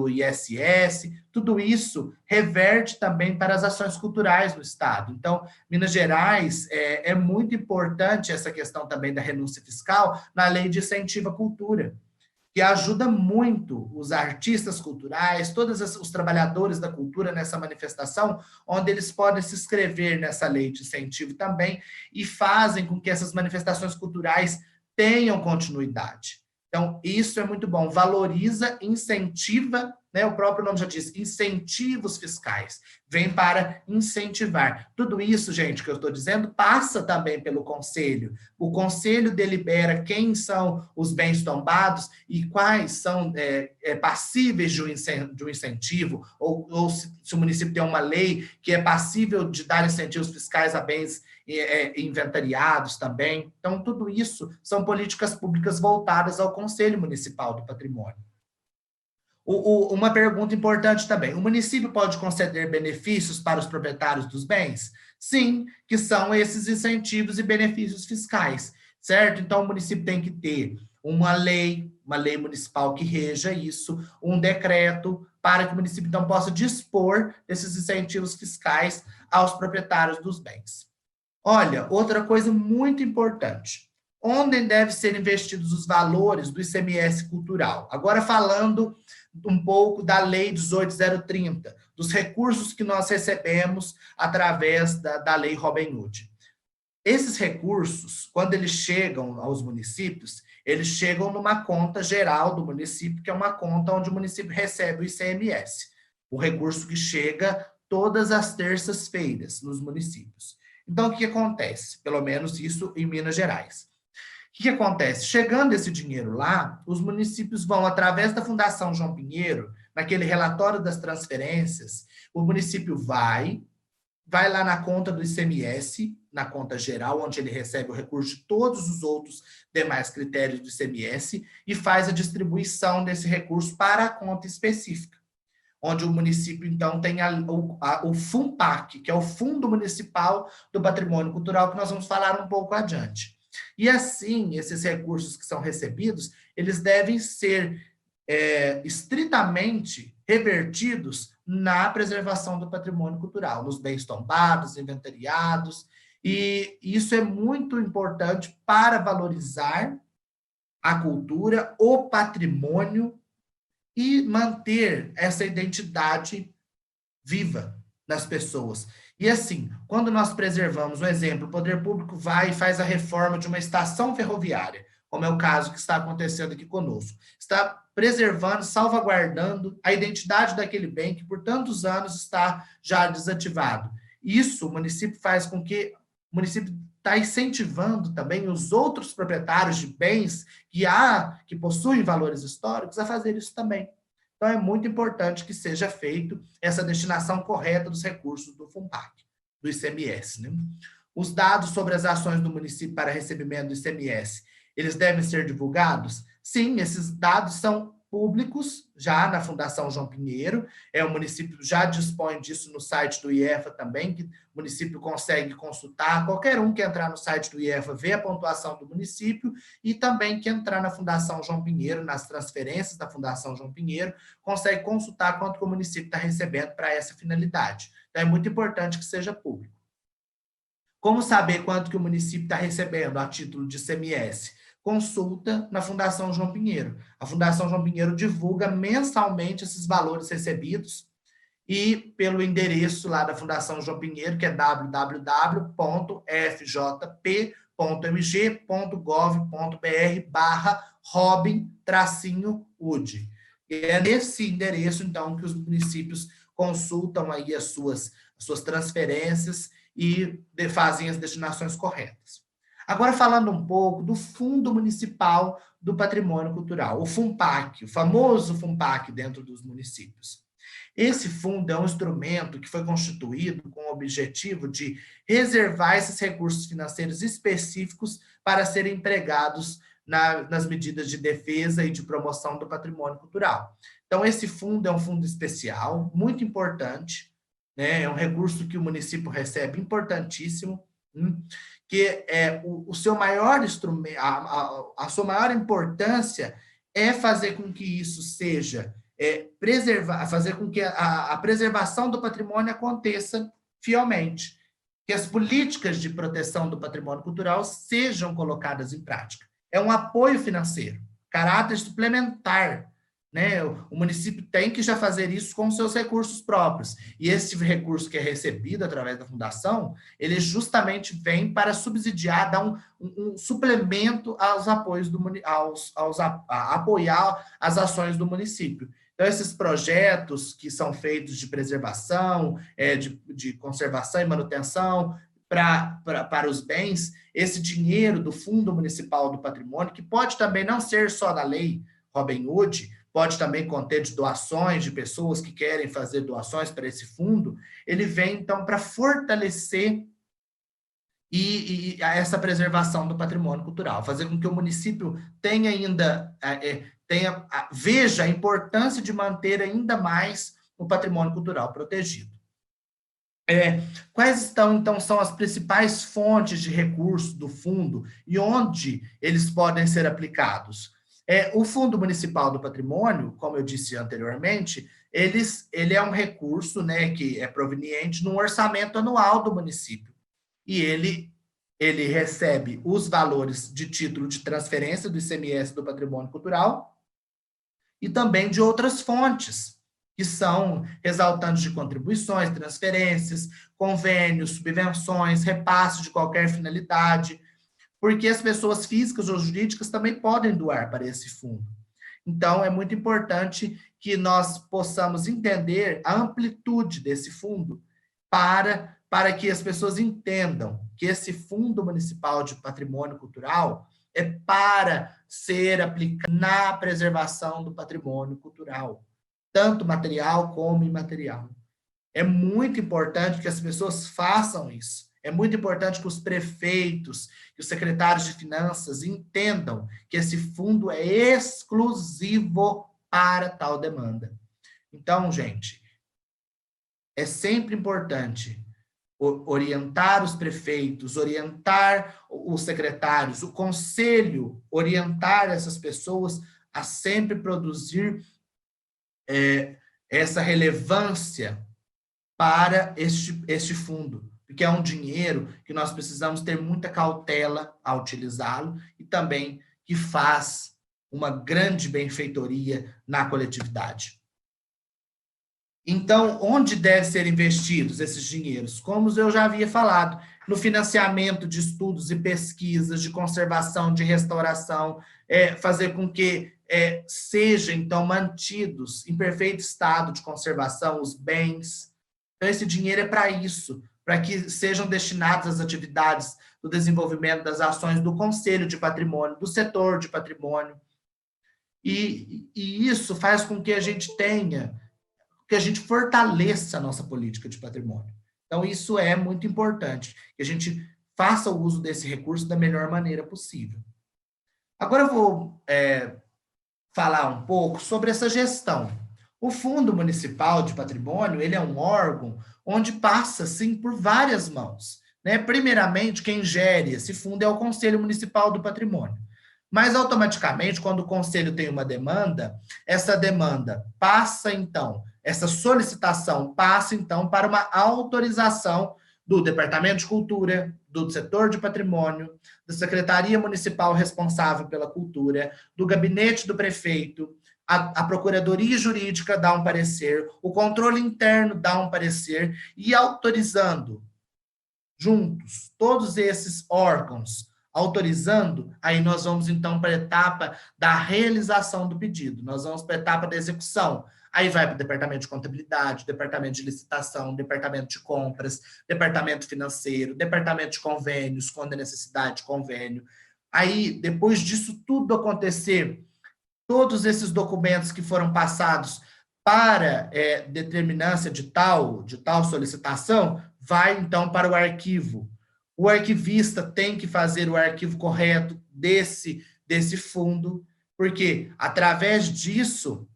ISS, tudo isso reverte também para as ações culturais do Estado. Então, Minas Gerais, é muito importante essa questão também da renúncia fiscal na lei de incentivo à cultura, que ajuda muito os artistas culturais, todos os trabalhadores da cultura nessa manifestação, onde eles podem se inscrever nessa lei de incentivo também e fazem com que essas manifestações culturais tenham continuidade. Então, isso é muito bom, valoriza, incentiva, né, o próprio nome já diz, incentivos fiscais, vem para incentivar. Tudo isso, gente, que eu estou dizendo, passa também pelo Conselho. O Conselho delibera quem são os bens tombados e quais são passíveis de um incentivo, ou se o município tem uma lei que é passível de dar incentivos fiscais a bens inventariados também. Então, tudo isso são políticas públicas voltadas ao Conselho Municipal do Patrimônio. Uma pergunta importante também: o município pode conceder benefícios para os proprietários dos bens? Sim, que são esses incentivos e benefícios fiscais, certo? Então, o município tem que ter uma lei municipal que reja isso, um decreto, para que o município, então, possa dispor desses incentivos fiscais aos proprietários dos bens. Olha, outra coisa muito importante: onde devem ser investidos os valores do ICMS cultural? Agora, falando um pouco da Lei 18.030, dos recursos que nós recebemos através da Lei Robin Hood. esses recursos, quando eles chegam aos municípios, eles chegam numa conta geral do município, que é uma conta onde o município recebe o ICMS, o recurso que chega todas as terças-feiras nos municípios. Então, o que acontece? Pelo menos isso em Minas Gerais. O que acontece? Chegando esse dinheiro lá, os municípios vão, através da Fundação João Pinheiro, naquele relatório das transferências, o município vai lá na conta do ICMS, na conta geral, onde ele recebe o recurso de todos os outros demais critérios do ICMS, e faz a distribuição desse recurso para a conta específica, onde o município, então, tem o FUNPAC, que é o Fundo Municipal do Patrimônio Cultural, que nós vamos falar um pouco adiante. E assim, esses recursos que são recebidos, eles devem ser estritamente revertidos na preservação do patrimônio cultural, nos bens tombados, inventariados, e isso é muito importante para valorizar a cultura, o patrimônio e manter essa identidade viva nas pessoas. E assim, quando nós preservamos, um exemplo, o poder público vai e faz a reforma de uma estação ferroviária, como é o caso que está acontecendo aqui conosco. Está preservando, salvaguardando a identidade daquele bem que por tantos anos está já desativado. Isso o município faz com que o município está incentivando também os outros proprietários de bens que possuem valores históricos a fazer isso também. Então, é muito importante que seja feito essa destinação correta dos recursos do FUNPAC, do ICMS. Né? Os dados sobre as ações do município para recebimento do ICMS, eles devem ser divulgados? Sim, esses dados são públicos, já na Fundação João Pinheiro, o município já dispõe disso no site do IEFA também, que o município consegue consultar, qualquer um que entrar no site do IEFA vê a pontuação do município, e também que entrar na Fundação João Pinheiro, nas transferências da Fundação João Pinheiro, consegue consultar quanto que o município está recebendo para essa finalidade. Então, é muito importante que seja público. Como saber quanto que o município está recebendo a título de ICMS? Consulta na Fundação João Pinheiro. A Fundação João Pinheiro divulga mensalmente esses valores recebidos e pelo endereço lá da Fundação João Pinheiro, que é www.fjp.mg.gov.br/robin-ud. E é nesse endereço, então, que os municípios consultam aí as suas transferências e fazem as destinações corretas. Agora, falando um pouco do Fundo Municipal do Patrimônio Cultural, o FUNPAC, o famoso FUNPAC dentro dos municípios. Esse fundo é um instrumento que foi constituído com o objetivo de reservar esses recursos financeiros específicos para serem empregados nas medidas de defesa e de promoção do patrimônio cultural. Então, esse fundo é um fundo especial, muito importante, né? É um recurso que o município recebe importantíssimo, que o seu maior instrumento, a sua maior importância é fazer com que isso seja fazer com que a preservação do patrimônio aconteça fielmente, que as políticas de proteção do patrimônio cultural sejam colocadas em prática. É um apoio financeiro, caráter suplementar, né? O município tem que já fazer isso com seus recursos próprios. E esse recurso que é recebido através da fundação, ele justamente vem para subsidiar, dar um suplemento aos apoios apoiar as ações do município. Então, esses projetos que são feitos de preservação, de conservação e manutenção para os bens, esse dinheiro do Fundo Municipal do Patrimônio, que pode também não ser só da lei Robin Hood, pode também conter de doações de pessoas que querem fazer doações para esse fundo, ele vem, então, para fortalecer essa preservação do patrimônio cultural, fazer com que o município tenha ainda, veja a importância de manter ainda mais o patrimônio cultural protegido. Quais então são as principais fontes de recursos do fundo e onde eles podem ser aplicados? O Fundo Municipal do Patrimônio, como eu disse anteriormente, ele é um recurso, né, que é proveniente no orçamento anual do município. E ele recebe os valores de título de transferência do ICMS do patrimônio cultural e também de outras fontes, que são resultantes de contribuições, transferências, convênios, subvenções, repasses de qualquer finalidade, porque as pessoas físicas ou jurídicas também podem doar para esse fundo. Então, é muito importante que nós possamos entender a amplitude desse fundo para que as pessoas entendam que esse Fundo Municipal de Patrimônio Cultural é para ser aplicado na preservação do patrimônio cultural, tanto material como imaterial. É muito importante que as pessoas façam isso. É muito importante que os prefeitos, que os secretários de finanças entendam que esse fundo é exclusivo para tal demanda. Então, gente, é sempre importante orientar os prefeitos, orientar os secretários, o conselho, orientar essas pessoas a sempre produzir essa relevância para este fundo, porque é um dinheiro que nós precisamos ter muita cautela ao utilizá-lo e também que faz uma grande benfeitoria na coletividade. Então, onde devem ser investidos esses dinheiros? Como eu já havia falado, no financiamento de estudos e pesquisas, de conservação, de restauração, fazer com que sejam, então, mantidos em perfeito estado de conservação os bens. Então, esse dinheiro é para isso, para que sejam destinados às atividades do desenvolvimento das ações do Conselho de Patrimônio, do setor de patrimônio. E isso faz com que a gente que a gente fortaleça a nossa política de patrimônio. Então, isso é muito importante, que a gente faça o uso desse recurso da melhor maneira possível. Agora eu vou falar um pouco sobre essa gestão. O Fundo Municipal de Patrimônio, ele é um órgão onde passa, sim, por várias mãos. Né? Primeiramente, quem gere esse fundo é o Conselho Municipal do Patrimônio. Mas, automaticamente, quando o Conselho tem uma demanda, essa demanda passa, então, essa solicitação passa, então, para uma autorização do Departamento de Cultura, do setor de patrimônio, da Secretaria Municipal responsável pela cultura, do gabinete do prefeito, a Procuradoria Jurídica dá um parecer, o controle interno dá um parecer, e autorizando, juntos, todos esses órgãos, autorizando, aí nós vamos, então, para a etapa da realização do pedido, nós vamos para a etapa da execução, aí vai para o departamento de contabilidade, departamento de licitação, departamento de compras, departamento financeiro, departamento de convênios, quando é necessidade de convênio. Aí, depois disso tudo acontecer, todos esses documentos que foram passados para determinância de tal solicitação, vai, então, para o arquivo. O arquivista tem que fazer o arquivo correto desse fundo, porque através disso,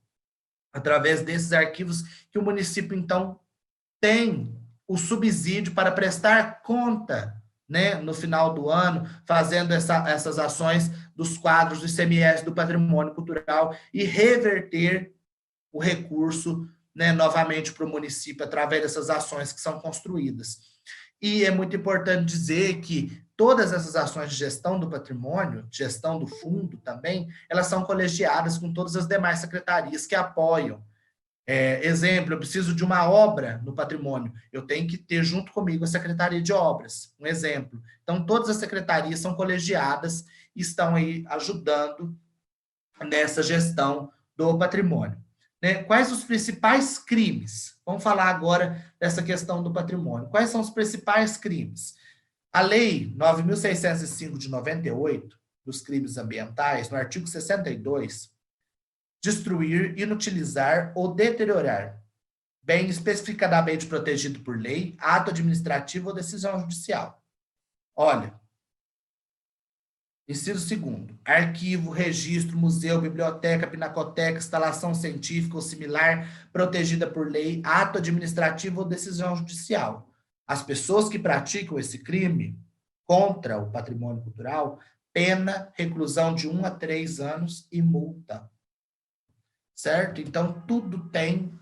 através desses arquivos, que o município, então, tem o subsídio para prestar conta, né, no final do ano, fazendo essas ações dos quadros do ICMS do patrimônio cultural e reverter o recurso, né, novamente para o município através dessas ações que são construídas. E é muito importante dizer que todas essas ações de gestão do patrimônio, gestão do fundo também, elas são colegiadas com todas as demais secretarias que apoiam. Exemplo, eu preciso de uma obra no patrimônio, eu tenho que ter junto comigo a Secretaria de Obras, um exemplo. Então, todas as secretarias são colegiadas e estão aí ajudando nessa gestão do patrimônio. Né? Quais os principais crimes? Vamos falar agora dessa questão do patrimônio. Quais são os principais crimes? A Lei 9.605 de 98, dos crimes ambientais, no artigo 62, destruir, inutilizar ou deteriorar bem especificadamente protegido por lei, ato administrativo ou decisão judicial. Olha, inciso 2º, arquivo, registro, museu, biblioteca, pinacoteca, instalação científica ou similar, protegida por lei, ato administrativo ou decisão judicial. As pessoas que praticam esse crime contra o patrimônio cultural, pena, reclusão de 1 a 3 anos e multa. Certo? Então, tudo tem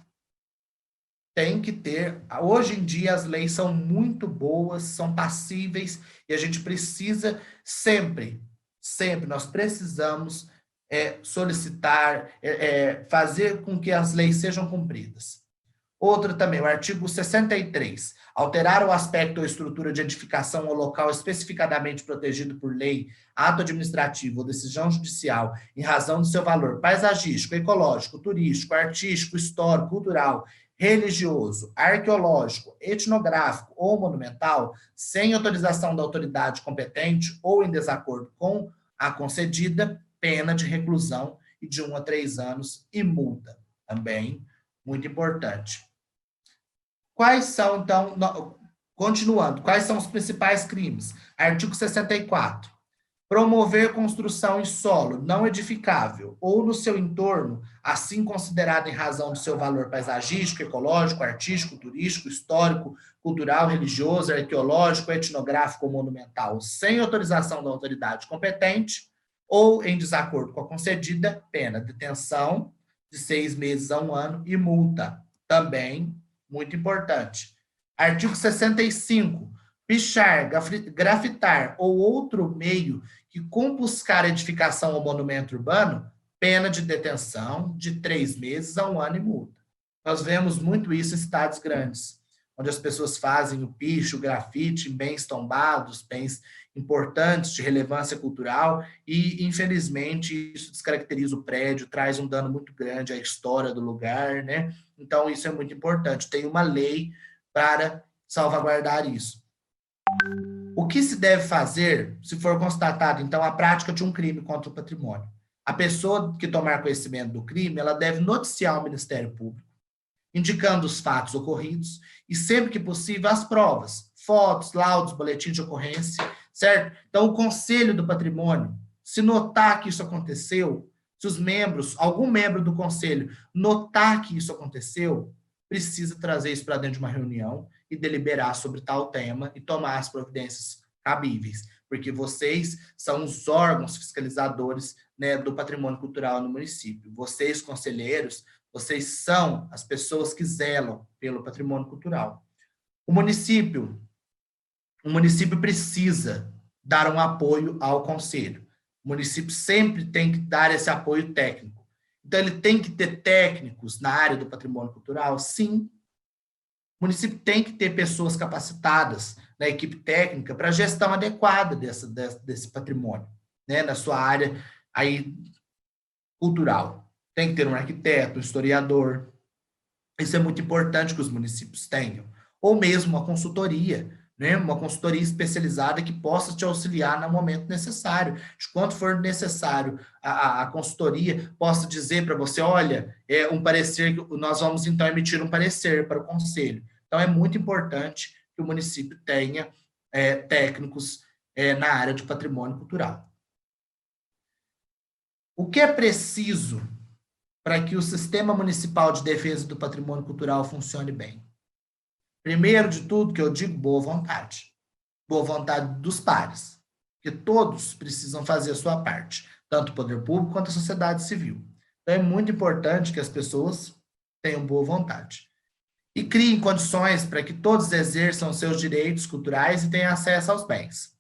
que ter. Hoje em dia, as leis são muito boas, são passíveis, e a gente precisa sempre, nós precisamos solicitar, fazer com que as leis sejam cumpridas. Outro também, o artigo 63, alterar o aspecto ou estrutura de edificação ou local especificadamente protegido por lei, ato administrativo ou decisão judicial em razão do seu valor paisagístico, ecológico, turístico, artístico, histórico, cultural, religioso, arqueológico, etnográfico ou monumental, sem autorização da autoridade competente ou em desacordo com a concedida, pena de reclusão e de 1 a 3 anos e multa. Também muito importante. Quais são, então, continuando, quais são os principais crimes? Artigo 64. Promover construção em solo não edificável ou no seu entorno, assim considerado em razão do seu valor paisagístico, ecológico, artístico, turístico, histórico, cultural, religioso, arqueológico, etnográfico ou monumental, sem autorização da autoridade competente ou em desacordo com a concedida, pena detenção de 6 meses a 1 ano e multa. Também muito importante. Artigo 65. Pichar, grafitar ou outro meio que compuscar edificação ou monumento urbano, pena de detenção de 3 meses a 1 ano e multa. Nós vemos muito isso em cidades grandes, onde as pessoas fazem o picho, o grafite em bens tombados, bens importantes de relevância cultural e, infelizmente, isso descaracteriza o prédio, traz um dano muito grande à história do lugar, né? Então, isso é muito importante. Tem uma lei para salvaguardar isso. O que se deve fazer se for constatado, então, a prática de um crime contra o patrimônio? A pessoa que tomar conhecimento do crime, ela deve noticiar ao Ministério Público, indicando os fatos ocorridos e, sempre que possível, as provas, fotos, laudos, boletim de ocorrência, certo? Então, o Conselho do Patrimônio, se notar que isso aconteceu, se os membros, algum membro do Conselho notar que isso aconteceu, precisa trazer isso para dentro de uma reunião e deliberar sobre tal tema e tomar as providências cabíveis, porque vocês são os órgãos fiscalizadores, né, do patrimônio cultural no município. Vocês, conselheiros, vocês são as pessoas que zelam pelo patrimônio cultural. O município precisa dar um apoio ao conselho. O município sempre tem que dar esse apoio técnico. Então, ele tem que ter técnicos na área do patrimônio cultural? Sim. O município tem que ter pessoas capacitadas na equipe técnica para a gestão adequada desse patrimônio, né, na sua área aí cultural. Tem que ter um arquiteto, um historiador. Isso é muito importante que os municípios tenham. Ou mesmo uma consultoria, né? Uma consultoria especializada que possa te auxiliar no momento necessário. De quanto for necessário, a consultoria possa dizer para você, olha, um parecer, nós vamos então emitir um parecer para o conselho. Então, é muito importante que o município tenha técnicos na área de patrimônio cultural. O que é preciso para que o Sistema Municipal de Defesa do Patrimônio Cultural funcione bem? Primeiro de tudo, que eu digo, boa vontade. Boa vontade dos pares, porque todos precisam fazer a sua parte, tanto o poder público quanto a sociedade civil. Então, é muito importante que as pessoas tenham boa vontade. E criem condições para que todos exerçam seus direitos culturais e tenham acesso aos bens.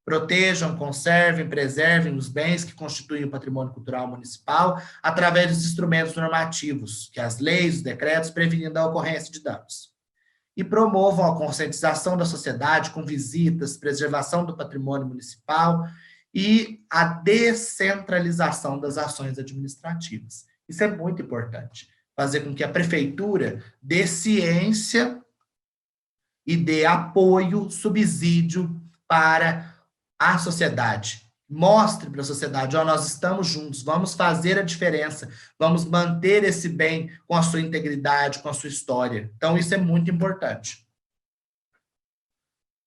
Protejam, conservem, preservem os bens que constituem o patrimônio cultural municipal através dos instrumentos normativos, que as leis, os decretos, prevenindo a ocorrência de danos. E promovam a conscientização da sociedade com visitas, preservação do patrimônio municipal e a descentralização das ações administrativas. Isso é muito importante. Fazer com que a prefeitura dê ciência e dê apoio, subsídio para a sociedade. Mostre para a sociedade, nós estamos juntos, vamos fazer a diferença, vamos manter esse bem com a sua integridade, com a sua história. Então, isso é muito importante.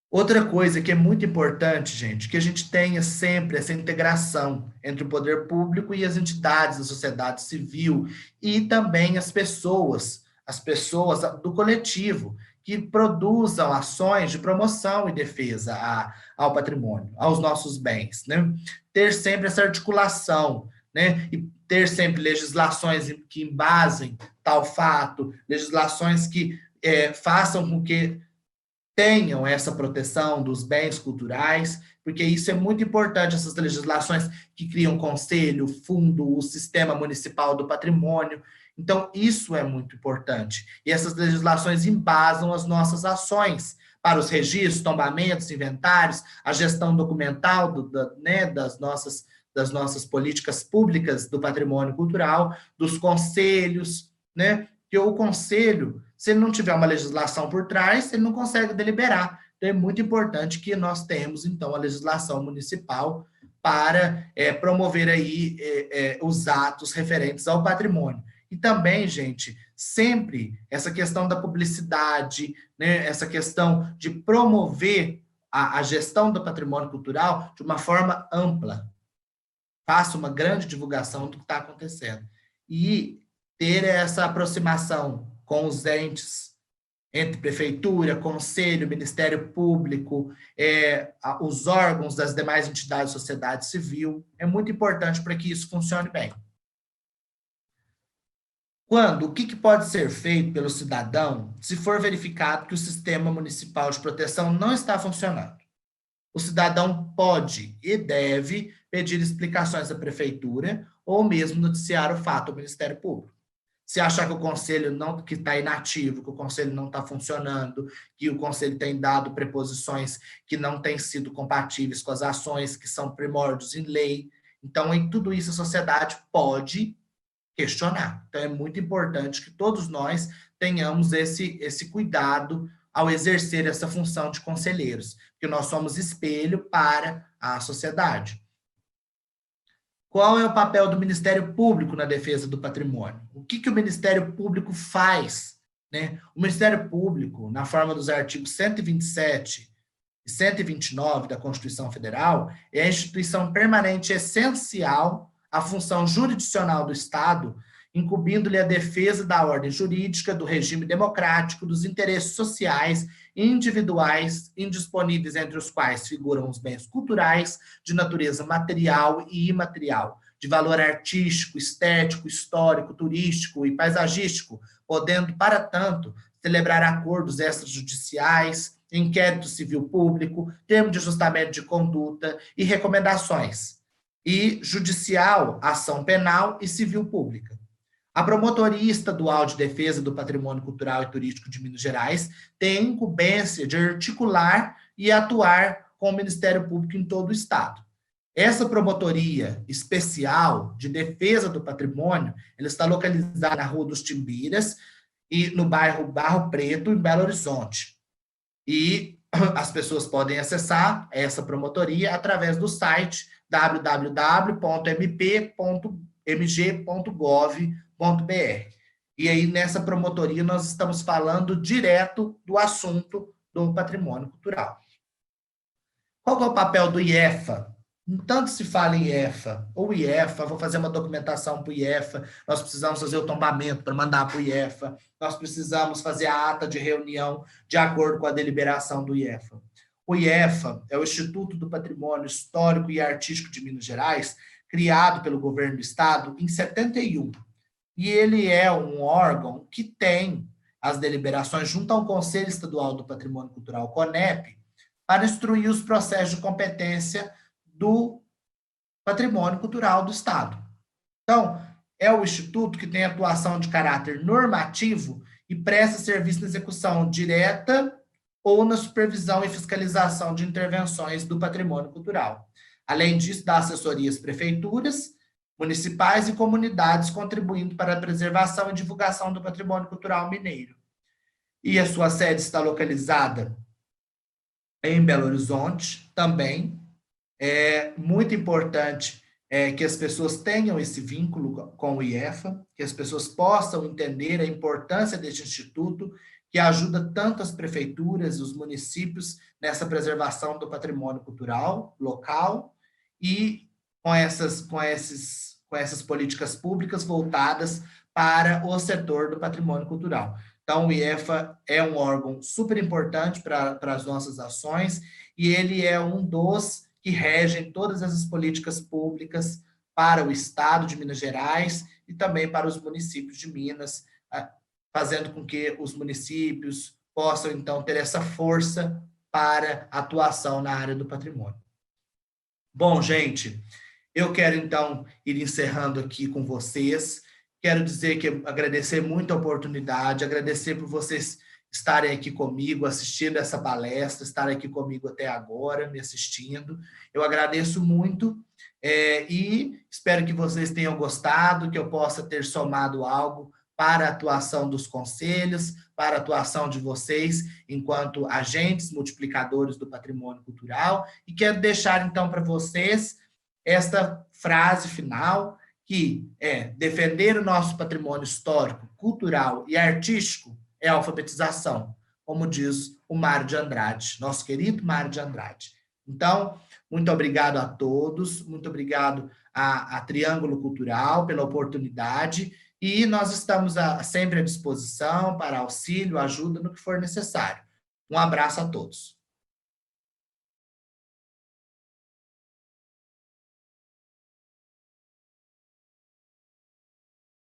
Outra coisa que é muito importante, gente, que a gente tenha sempre essa integração entre o poder público e as entidades da sociedade civil e também as pessoas do coletivo, que produzam ações de promoção e defesa ao patrimônio, aos nossos bens, né? Ter sempre essa articulação, né? E ter sempre legislações que embasem tal fato, legislações que façam com que tenham essa proteção dos bens culturais, porque isso é muito importante, essas legislações que criam conselho, fundo, o sistema municipal do patrimônio. Então, isso é muito importante. E essas legislações embasam as nossas ações para os registros, tombamentos, inventários, a gestão documental né, das nossas políticas públicas do patrimônio cultural, dos conselhos, né? Porque o conselho, se ele não tiver uma legislação por trás, ele não consegue deliberar. Então, é muito importante que nós tenhamos, então, a legislação municipal para promover aí os atos referentes ao patrimônio. E também, gente, sempre essa questão da publicidade, né, essa questão de promover a gestão do patrimônio cultural de uma forma ampla. Faça uma grande divulgação do que está acontecendo. E ter essa aproximação com os entes, entre prefeitura, conselho, Ministério Público, os órgãos das demais entidades da sociedade civil, é muito importante para que isso funcione bem. O que pode ser feito pelo cidadão se for verificado que o sistema municipal de proteção não está funcionando? O cidadão pode e deve pedir explicações à prefeitura ou mesmo noticiar o fato ao Ministério Público. Se achar que o conselho não que está inativo, que o conselho não está funcionando, que o conselho tem dado preposições que não têm sido compatíveis com as ações que são primórdios em lei, então em tudo isso a sociedade pode questionar. Então é muito importante que todos nós tenhamos esse cuidado ao exercer essa função de conselheiros, porque nós somos espelho para a sociedade. Qual é o papel do Ministério Público na defesa do patrimônio? O que o Ministério Público faz? Né? O Ministério Público, na forma dos artigos 127 e 129 da Constituição Federal, é a instituição permanente essencial à função jurisdicional do Estado, incumbindo-lhe a defesa da ordem jurídica, do regime democrático, dos interesses sociais e individuais indisponíveis, entre os quais figuram os bens culturais de natureza material e imaterial, de valor artístico, estético, histórico, turístico e paisagístico, podendo, para tanto, celebrar acordos extrajudiciais, inquérito civil público, termo de ajustamento de conduta e recomendações, e judicial, ação penal e civil pública. A Promotoria Estadual de Defesa do Patrimônio Cultural e Turístico de Minas Gerais tem a incumbência de articular e atuar com o Ministério Público em todo o Estado. Essa promotoria especial de defesa do patrimônio, ela está localizada na Rua dos Timbiras e no bairro Barro Preto, em Belo Horizonte. E as pessoas podem acessar essa promotoria através do site www.mp.mg.gov.br. E aí, nessa promotoria, nós estamos falando direto do assunto do patrimônio cultural. Qual é o papel do IEFA? Tanto se fala em IEFA, ou IEFA, vou fazer uma documentação para o IEFA, nós precisamos fazer o tombamento para mandar para o IEFA, nós precisamos fazer a ata de reunião de acordo com a deliberação do IEFA. O IEFA é o Instituto do Patrimônio Histórico e Artístico de Minas Gerais, criado pelo governo do estado em 71. E ele é um órgão que tem as deliberações junto ao Conselho Estadual do Patrimônio Cultural, CONEP, para instruir os processos de competência do patrimônio cultural do Estado. Então, é o instituto que tem atuação de caráter normativo e presta serviço na execução direta ou na supervisão e fiscalização de intervenções do patrimônio cultural. Além disso, dá assessoria às prefeituras municipais e comunidades, contribuindo para a preservação e divulgação do patrimônio cultural mineiro. E a sua sede está localizada em Belo Horizonte também. É muito importante que as pessoas tenham esse vínculo com o IEFA, que as pessoas possam entender a importância deste instituto, que ajuda tanto as prefeituras, os municípios, nessa preservação do patrimônio cultural local e com essas políticas públicas voltadas para o setor do patrimônio cultural. Então, o IEFA é um órgão super importante para as nossas ações e ele é um dos que regem todas essas políticas públicas para o Estado de Minas Gerais e também para os municípios de Minas, fazendo com que os municípios, possam, então, ter essa força para atuação na área do patrimônio. Bom, gente, eu quero, então, ir encerrando aqui com vocês. Quero dizer que agradecer muito a oportunidade, agradecer por vocês estarem aqui comigo, assistindo essa palestra, estarem aqui comigo até agora, me assistindo. Eu agradeço muito e espero que vocês tenham gostado, que eu possa ter somado algo para a atuação dos conselhos, para a atuação de vocês enquanto agentes multiplicadores do patrimônio cultural. E quero deixar, então, para vocês esta frase final, que é: defender o nosso patrimônio histórico, cultural e artístico é alfabetização, como diz o Mário de Andrade, nosso querido Mário de Andrade. Então, muito obrigado a todos, muito obrigado a Triângulo Cultural pela oportunidade, e nós estamos sempre à disposição para auxílio, ajuda no que for necessário. Um abraço a todos.